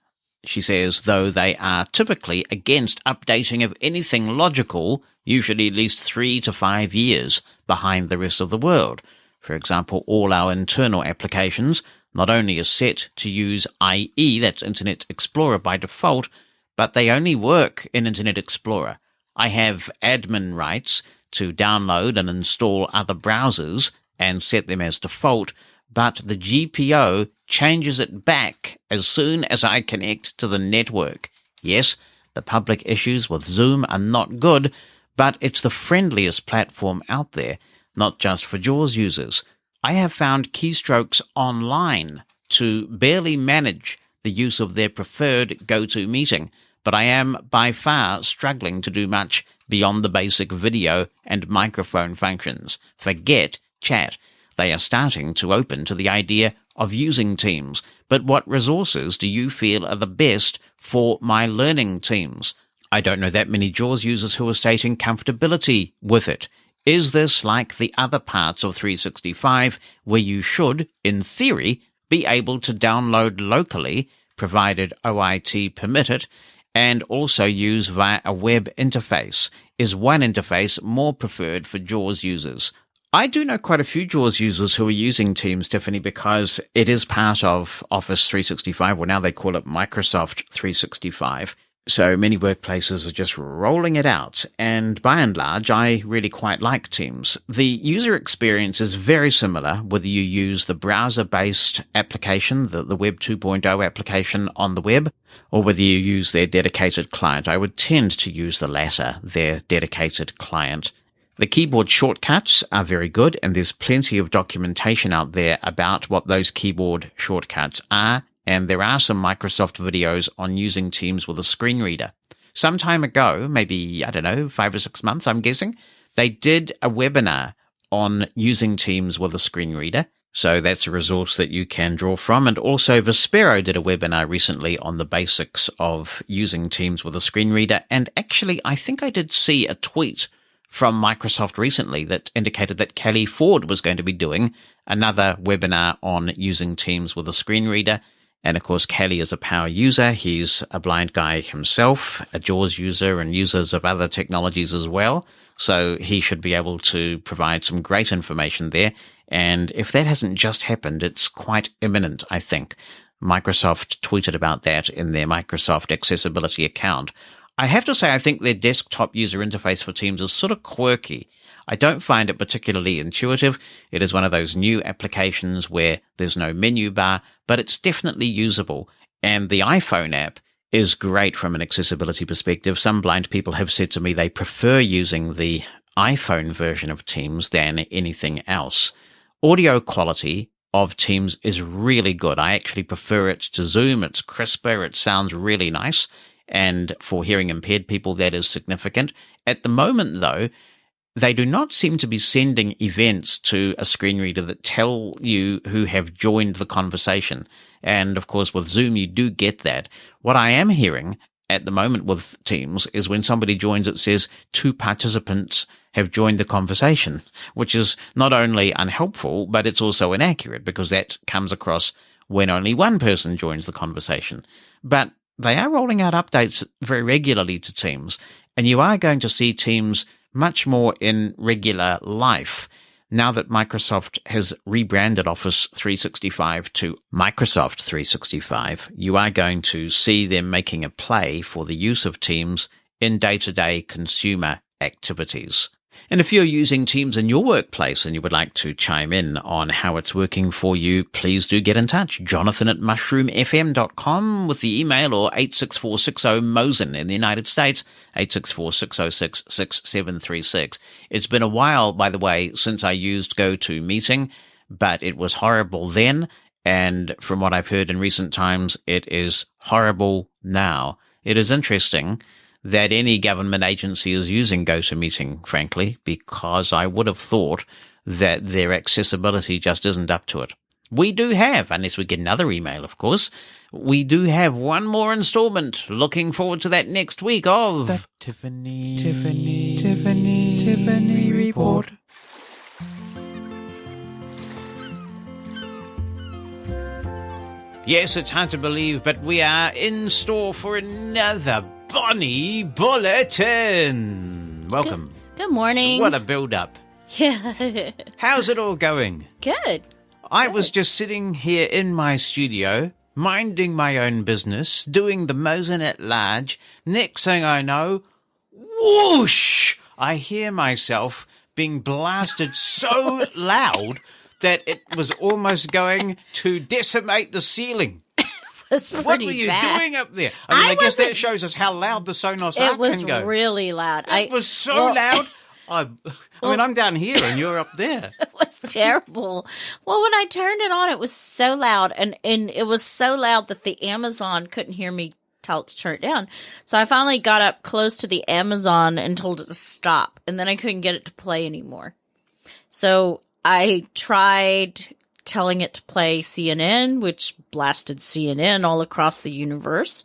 She says, though they are typically against updating of anything logical, usually at least 3 to 5 years behind the rest of the world. For example, all our internal applications not only are set to use IE, that's Internet Explorer by default, but they only work in Internet Explorer. I have admin rights to download and install other browsers and set them as default, but the GPO changes it back as soon as I connect to the network. Yes, the public issues with Zoom are not good, but it's the friendliest platform out there, not just for JAWS users. I have found keystrokes online to barely manage the use of their preferred GoToMeeting, but I am by far struggling to do much beyond the basic video and microphone functions. Forget chat. They are starting to open to the idea of using Teams. But what resources do you feel are the best for my learning Teams? I don't know that many JAWS users who are stating comfortability with it. Is this like the other parts of 365 where you should, in theory, be able to download locally, provided OIT permit it, and also use via a web interface? Is one interface more preferred for JAWS users? I do know quite a few JAWS users who are using Teams, Tiffany, because it is part of Office 365, well, now they call it Microsoft 365. So many workplaces are just rolling it out, and by and large, I really quite like Teams. The user experience is very similar whether you use the browser-based application, the Web 2.0 application on the web, or whether you use their dedicated client. I would tend to use the latter, their dedicated client. The keyboard shortcuts are very good, and there's plenty of documentation out there about what those keyboard shortcuts are. And there are some Microsoft videos on using Teams with a screen reader. Some time ago, maybe, 5 or 6 months, I'm guessing, they did a webinar on using Teams with a screen reader. So that's a resource that you can draw from. And also Vespero did a webinar recently on the basics of using Teams with a screen reader. And actually, I think I did see a tweet from Microsoft recently that indicated that Kelly Ford was going to be doing another webinar on using Teams with a screen reader. And of course, Kelly is a power user. He's a blind guy himself, a JAWS user and users of other technologies as well. So he should be able to provide some great information there. And if that hasn't just happened, it's quite imminent, I think. Microsoft tweeted about that in their Microsoft Accessibility account. I have to say, I think their desktop user interface for Teams is sort of quirky. I don't find it particularly intuitive. It is one of those new applications where there's no menu bar, but it's definitely usable. And the iPhone app is great from an accessibility perspective. Some blind people have said to me they prefer using the iPhone version of Teams than anything else. Audio quality of Teams is really good. I actually prefer it to Zoom. It's crisper. It sounds really nice. And for hearing impaired people, that is significant. At the moment, though, they do not seem to be sending events to a screen reader that tell you who have joined the conversation. And of course, with Zoom, you do get that. What I am hearing at the moment with Teams is when somebody joins, it says 2 participants have joined the conversation, which is not only unhelpful, but it's also inaccurate because that comes across when only one person joins the conversation. But they are rolling out updates very regularly to Teams, and you are going to see Teams much more in regular life. Now that Microsoft has rebranded Office 365 to Microsoft 365, you are going to see them making a play for the use of Teams in day-to-day consumer activities. And if you're using Teams in your workplace and you would like to chime in on how it's working for you, please do get in touch. Jonathan@mushroomfm.com with the email, or 86460-MOSEN in the United States, 864-606-6736. It's been a while, by the way, since I used GoToMeeting, but it was horrible then. And from what I've heard in recent times, it is horrible now. It is interesting that any government agency is using GoToMeeting, frankly, because I would have thought that their accessibility just isn't up to it. We do have, unless we get another email, of course, we do have one more installment. Looking forward to that next week of the Tiffany Report. Yes, it's hard to believe, but we are in store for another Bonnie Bulletin. Welcome. Good morning. What a build-up. Yeah. How's it all going? Good. I was just sitting here in my studio, minding my own business, doing the Mosen At Large. Next thing I know, whoosh! I hear myself being blasted so loud that it was almost going to decimate the ceiling. What were you doing up there? I guess that shows us how loud the Sonos Arc can go. It was really loud. It was so loud. I'm down here and you're up there. It was terrible. Well, when I turned it on, it was so loud. And it was so loud that the Amazon couldn't hear me tell it to turn it down. So I finally got up close to the Amazon and told it to stop, and then I couldn't get it to play anymore. So I tried telling it to play CNN, which blasted CNN all across the universe.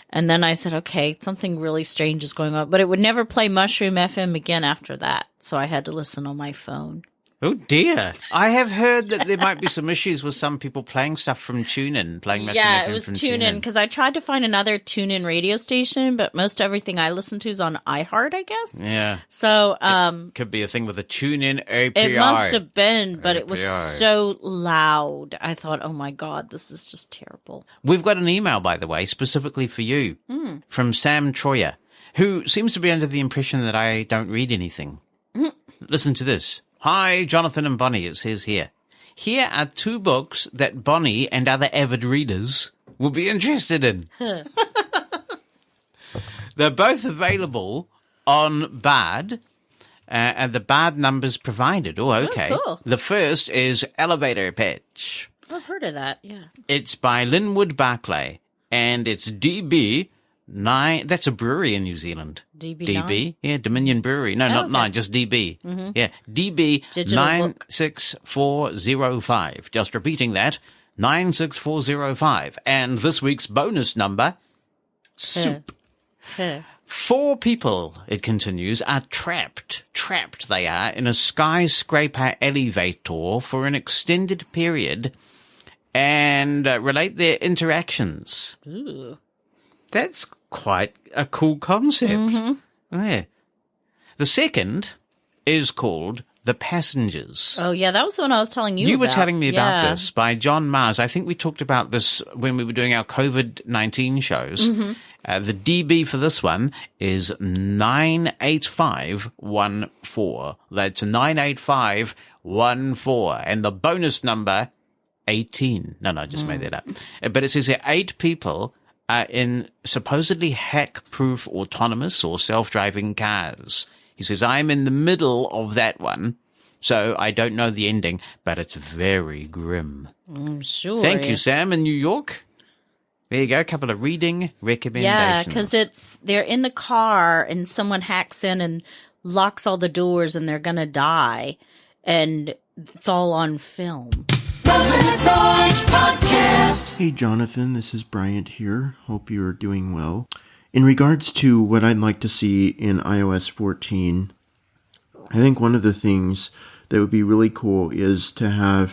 And then I said, okay, something really strange is going on. But it would never play Mushroom FM again after that. So I had to listen on my phone. Oh, dear. I have heard that there might be some issues with some people playing stuff from TuneIn, playing Yeah, it was TuneIn, because I tried to find another TuneIn radio station, but most everything I listen to is on iHeart, I guess. Yeah. So, could be a thing with a TuneIn API. it must have been, but it API. was so loud. I thought, oh my God, this is just terrible. We've got an email, by the way, specifically for you, from Sam Troyer, who seems to be under the impression that I don't read anything. Listen to this. Hi, Jonathan and Bonnie, it says here. Here are 2 books that Bonnie and other avid readers will be interested in. They're both available on Bard, and the Bard number's provided. Oh, okay. Oh, cool. The first is Elevator Pitch. I've heard of that, yeah. It's by Linwood Barclay, and it's DB 9. That's a brewery in New Zealand. DB? Yeah, Dominion Brewery. No, not okay. 9, just DB. Mhm. Yeah, DB Digital book. 96405. Just repeating that, 96405. And this week's bonus number, soup. 4 people, it continues, are trapped they are, in a skyscraper elevator for an extended period and relate their interactions. Ooh. That's quite a cool concept. Yeah. The second is called The Passengers. Oh, yeah, that was the one I was telling you about. You were telling me about Yeah. this by John Mars. I think we talked about this when we were doing our COVID-19 shows. The DB for this one is 98514. That's 98514. And the bonus number, 18. No, I just made that up. But it says here 8 people are in supposedly hack-proof autonomous or self-driving cars. He says, I'm in the middle of that one, so I don't know the ending, but it's very grim. I'm sure. Thank you, Sam, in New York. There you go, a couple of reading recommendations. Yeah, because they're in the car and someone hacks in and locks all the doors and they're going to die. And it's all on film. Mosen At Large Podcast. Hey Jonathan, this is Bryant here. Hope you're doing well. In regards to what I'd like to see in iOS 14, I think one of the things that would be really cool is to have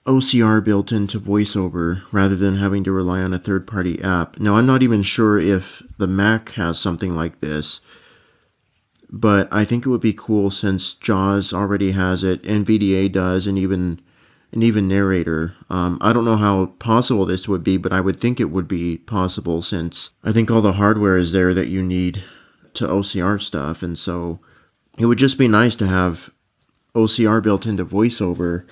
OCR built into VoiceOver rather than having to rely on a third-party app. Now, I'm not even sure if the Mac has something like this, but I think it would be cool since JAWS already has it, NVDA does, and even Narrator. I don't know how possible this would be, but I would think it would be possible since I think all the hardware is there that you need to OCR stuff, and so it would just be nice to have OCR built into VoiceOver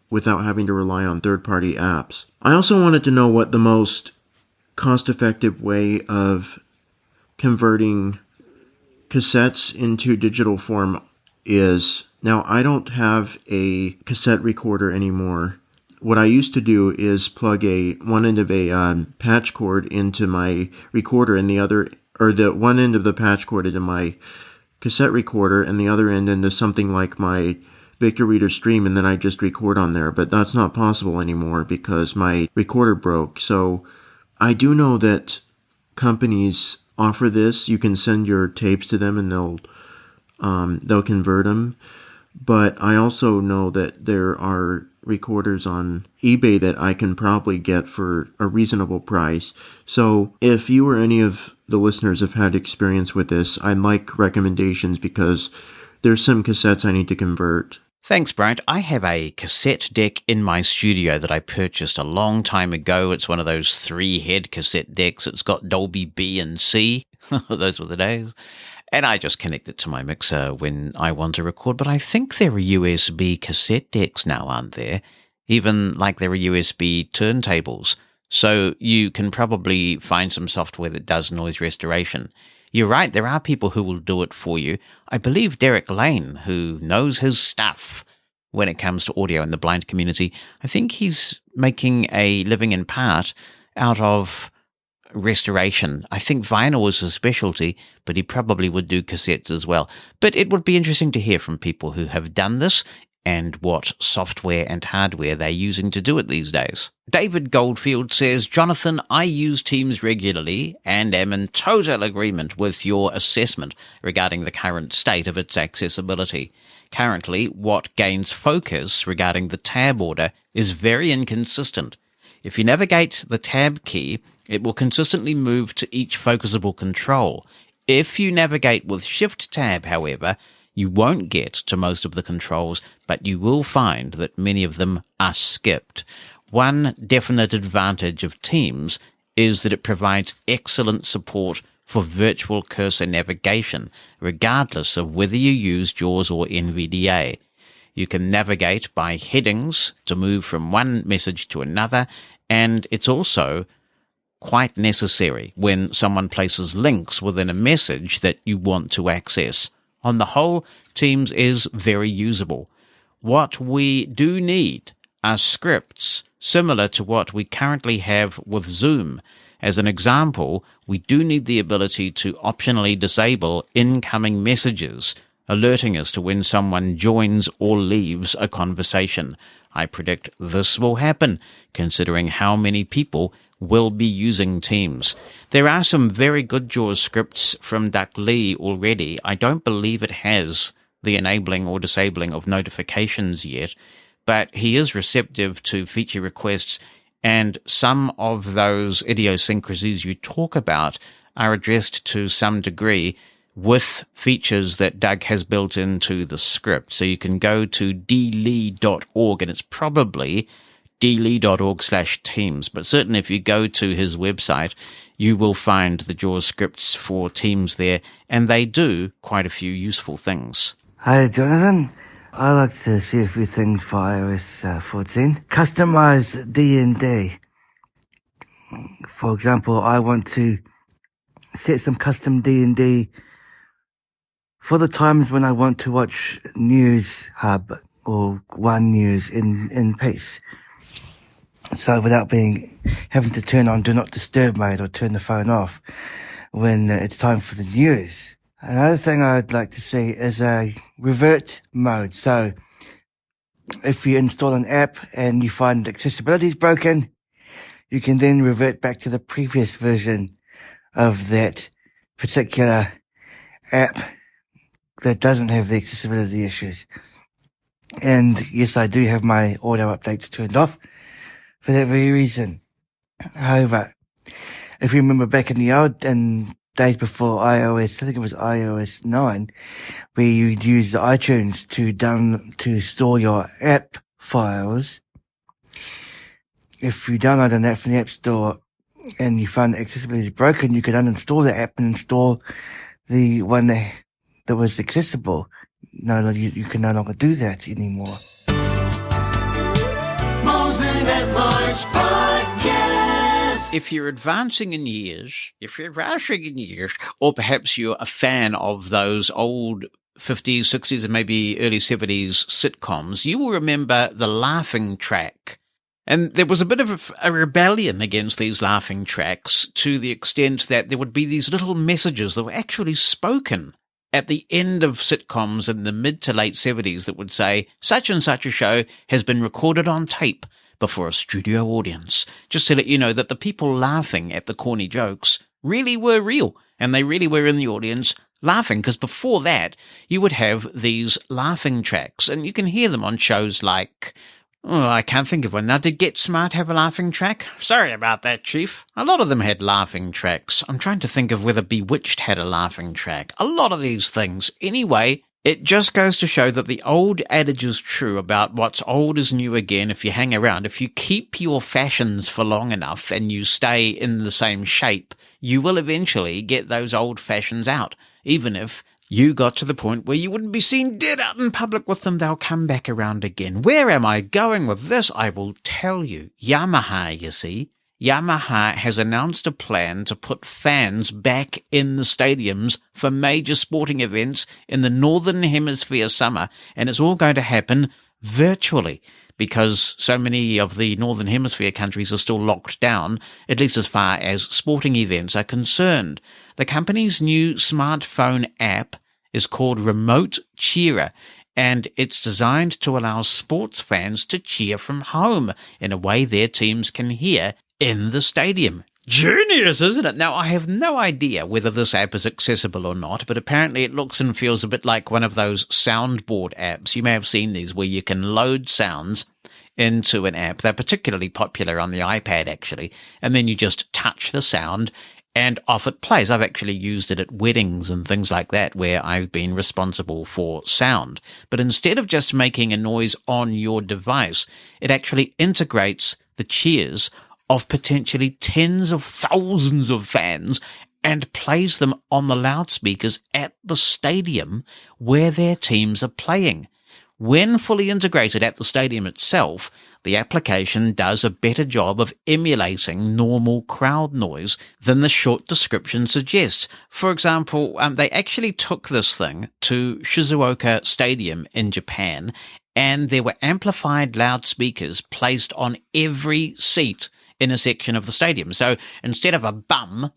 without having to rely on third-party apps. I also wanted to know what the most cost-effective way of converting cassettes into digital form is. Now, I don't have a cassette recorder anymore. What I used to do is plug one end of a patch cord into my recorder and the one end of the patch cord into my cassette recorder and the other end into something like my Victor Reader Stream, and then I just record on there. But that's not possible anymore because my recorder broke. So I do know that companies offer this. You can send your tapes to them and they'll convert them. But I also know that there are recorders on eBay that I can probably get for a reasonable price. So if you or any of the listeners have had experience with this, I'd like recommendations because there's some cassettes I need to convert. Thanks, Bryant. I have a cassette deck in my studio that I purchased a long time ago. It's one of those 3-head cassette decks. It's got Dolby B and C. Those were the days. And I just connect it to my mixer when I want to record. But I think there are USB cassette decks now, aren't there? Even like there are USB turntables. So you can probably find some software that does noise restoration. You're right, there are people who will do it for you. I believe Derek Lane, who knows his stuff when it comes to audio in the blind community, I think he's making a living in part out of restoration. I think vinyl was his specialty, but he probably would do cassettes as well. But it would be interesting to hear from people who have done this and what software and hardware they're using to do it these days. David Goldfield says, Jonathan, I use Teams regularly and am in total agreement with your assessment regarding the current state of its accessibility. Currently, what gains focus regarding the tab order is very inconsistent. If you navigate the tab key, it will consistently move to each focusable control. If you navigate with Shift Tab, however, you won't get to most of the controls, but you will find that many of them are skipped. One definite advantage of Teams is that it provides excellent support for virtual cursor navigation, regardless of whether you use JAWS or NVDA. You can navigate by headings to move from one message to another, and it's also quite necessary when someone places links within a message that you want to access. On the whole, Teams is very usable. What we do need are scripts similar to what we currently have with Zoom. As an example, we do need the ability to optionally disable incoming messages, alerting us to when someone joins or leaves a conversation. I predict this will happen, considering how many people will be using Teams. There are some very good JAWS scripts from Duck Lee already. I don't believe it has the enabling or disabling of notifications yet, but he is receptive to feature requests, and some of those idiosyncrasies you talk about are addressed to some degree with features that Doug has built into the script. So you can go to dlee.org, and it's probably dlee.org/Teams, but certainly if you go to his website, you will find the JAWS scripts for Teams there, and they do quite a few useful things. Hi, Jonathan. I like to see a few things for iOS 14. Customize D&D. For example, I want to set some custom D&D for the times when I want to watch News Hub or One News in peace. So without having to turn on Do Not Disturb mode or turn the phone off when it's time for the news. Another thing I'd like to see is a revert mode. So if you install an app and you find accessibility is broken, you can then revert back to the previous version of that particular app that doesn't have the accessibility issues. And yes, I do have my auto updates turned off for that very reason. However, if you remember back in the old days before iOS, I think it was iOS 9, where you'd use the iTunes to store your app files. If you download an app from the App Store and you found the accessibility is broken, you could uninstall the app and install the one that was accessible. No, you can no longer do that anymore. Mosen At Large Podcast. If you're advancing in years, or perhaps you're a fan of those old 50s, 60s, and maybe early 70s sitcoms, you will remember the laughing track. And there was a bit of a rebellion against these laughing tracks to the extent that there would be these little messages that were actually spoken at the end of sitcoms in the mid to late 70s that would say, such and such a show has been recorded on tape before a studio audience, just to let you know that the people laughing at the corny jokes really were real, and they really were in the audience laughing, because before that, you would have these laughing tracks, and you can hear them on shows like, I can't think of one. Now, did Get Smart have a laughing track? Sorry about that, Chief. A lot of them had laughing tracks. I'm trying to think of whether Bewitched had a laughing track. A lot of these things. Anyway, it just goes to show that the old adage is true about what's old is new again if you hang around. If you keep your fashions for long enough and you stay in the same shape, you will eventually get those old fashions out. Even if you got to the point where you wouldn't be seen dead out in public with them, they'll come back around again. Where am I going with this? I will tell you. Yamaha, you see. Yamaha has announced a plan to put fans back in the stadiums for major sporting events in the Northern Hemisphere summer, and it's all going to happen virtually. because so many of the Northern Hemisphere countries are still locked down, at least as far as sporting events are concerned. The company's new smartphone app is called Remote Cheerer, and it's designed to allow sports fans to cheer from home in a way their teams can hear in the stadium. Genius, isn't it? Now, I have no idea whether this app is accessible or not, but apparently it looks and feels a bit like one of those soundboard apps. You may have seen these where you can load sounds into an app. They're particularly popular on the iPad, actually, and then you just touch the sound and off it plays. I've actually used it at weddings and things like that where I've been responsible for sound. But instead of just making a noise on your device, it actually integrates the cheers of potentially tens of thousands of fans and plays them on the loudspeakers at the stadium where their teams are playing. When fully integrated at the stadium itself, the application does a better job of emulating normal crowd noise than the short description suggests. For example, they actually took this thing to Shizuoka Stadium in Japan, and there were amplified loudspeakers placed on every seat in a section of the stadium. So instead of a bum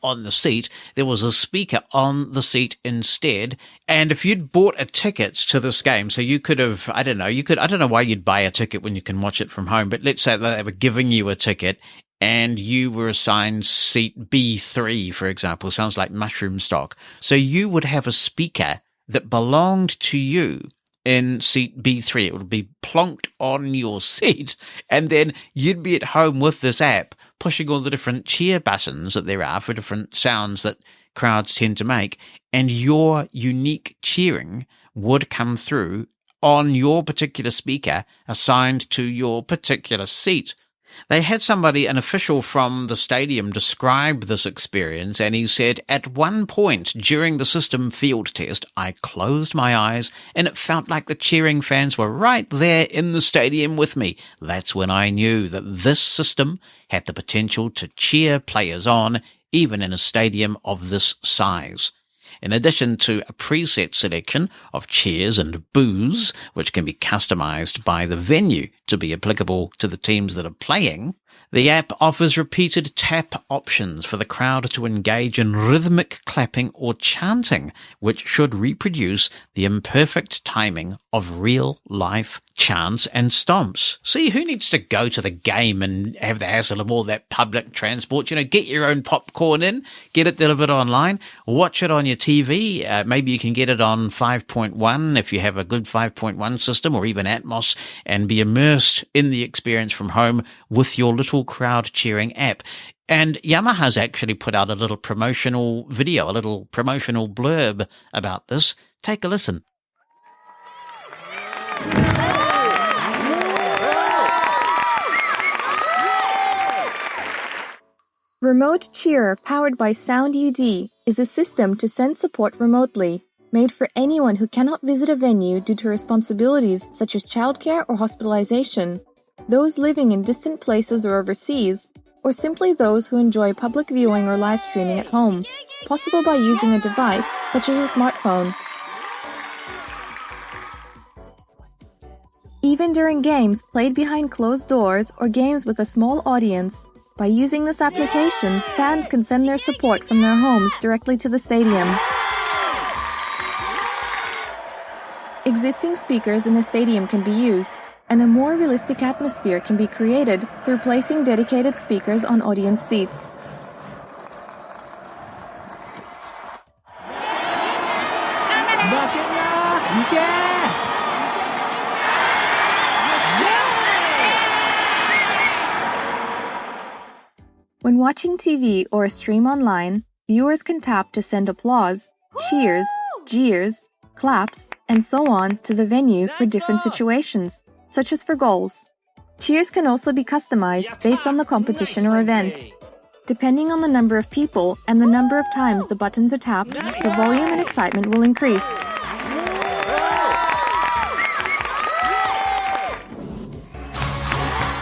on the seat, there was a speaker on the seat instead. And if you'd bought a ticket to this game, so you could have, I don't know why you'd buy a ticket when you can watch it from home, but let's say that they were giving you a ticket and you were assigned seat B3, for example. Sounds like mushroom stock. So you would have a speaker that belonged to you in seat B3. It would be plonked on your seat, and then you'd be at home with this app, pushing all the different cheer buttons that there are for different sounds that crowds tend to make, and your unique cheering would come through on your particular speaker assigned to your particular seat. They had an official from the stadium, describe this experience, and he said, "At one point during the system field test, I closed my eyes and it felt like the cheering fans were right there in the stadium with me. That's when I knew that this system had the potential to cheer players on, even in a stadium of this size." In addition to a preset selection of cheers and boos, which can be customized by the venue to be applicable to the teams that are playing, the app offers repeated tap options for the crowd to engage in rhythmic clapping or chanting, which should reproduce the imperfect timing of real-life chants and stomps. See, who needs to go to the game and have the hassle of all that public transport? Get your own popcorn in, get it delivered online, watch it on your TV. Maybe you can get it on 5.1 if you have a good 5.1 system, or even Atmos, and be immersed in the experience from home with your little crowd cheering app. And Yamaha's actually put out a little promotional video, a little promotional blurb about this. Take a listen. Remote Cheerer, powered by Sound UD, is a system to send support remotely, made for anyone who cannot visit a venue due to responsibilities such as childcare or hospitalization, those living in distant places or overseas, or simply those who enjoy public viewing or live streaming at home, possible by using a device such as a smartphone. Even during games played behind closed doors or games with a small audience, by using this application, fans can send their support from their homes directly to the stadium. Existing speakers in the stadium can be used, and a more realistic atmosphere can be created through placing dedicated speakers on audience seats. When watching TV or a stream online, viewers can tap to send applause, cheers, jeers, claps, and so on to the venue for different situations, such as for goals. Cheers can also be customized based on the competition or event. Depending on the number of people and the number of times the buttons are tapped, the volume and excitement will increase.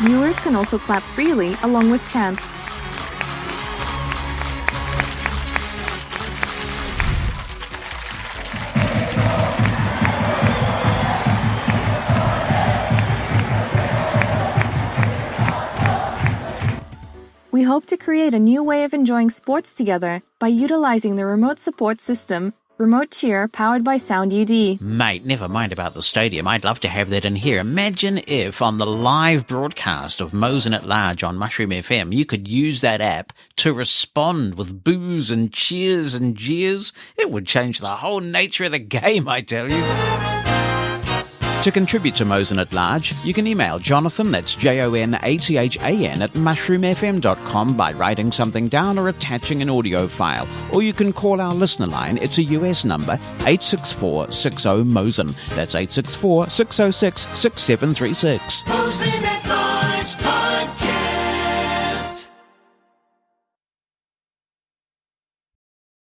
Viewers can also clap freely along with chants. We hope to create a new way of enjoying sports together by utilizing the remote support system, Remote Cheer, powered by Sound UD. Mate, never mind about the stadium. I'd love to have that in here. Imagine if on the live broadcast of Mosen At Large on Mushroom FM, you could use that app to respond with boos and cheers and jeers. It would change the whole nature of the game, I tell you. To contribute to Mosen At Large, you can email Jonathan, that's JONATHAN, at mushroomfm.com by writing something down or attaching an audio file. Or you can call our listener line. It's a US number, 864-60-MOSEN. That's 864-606-6736. Mosen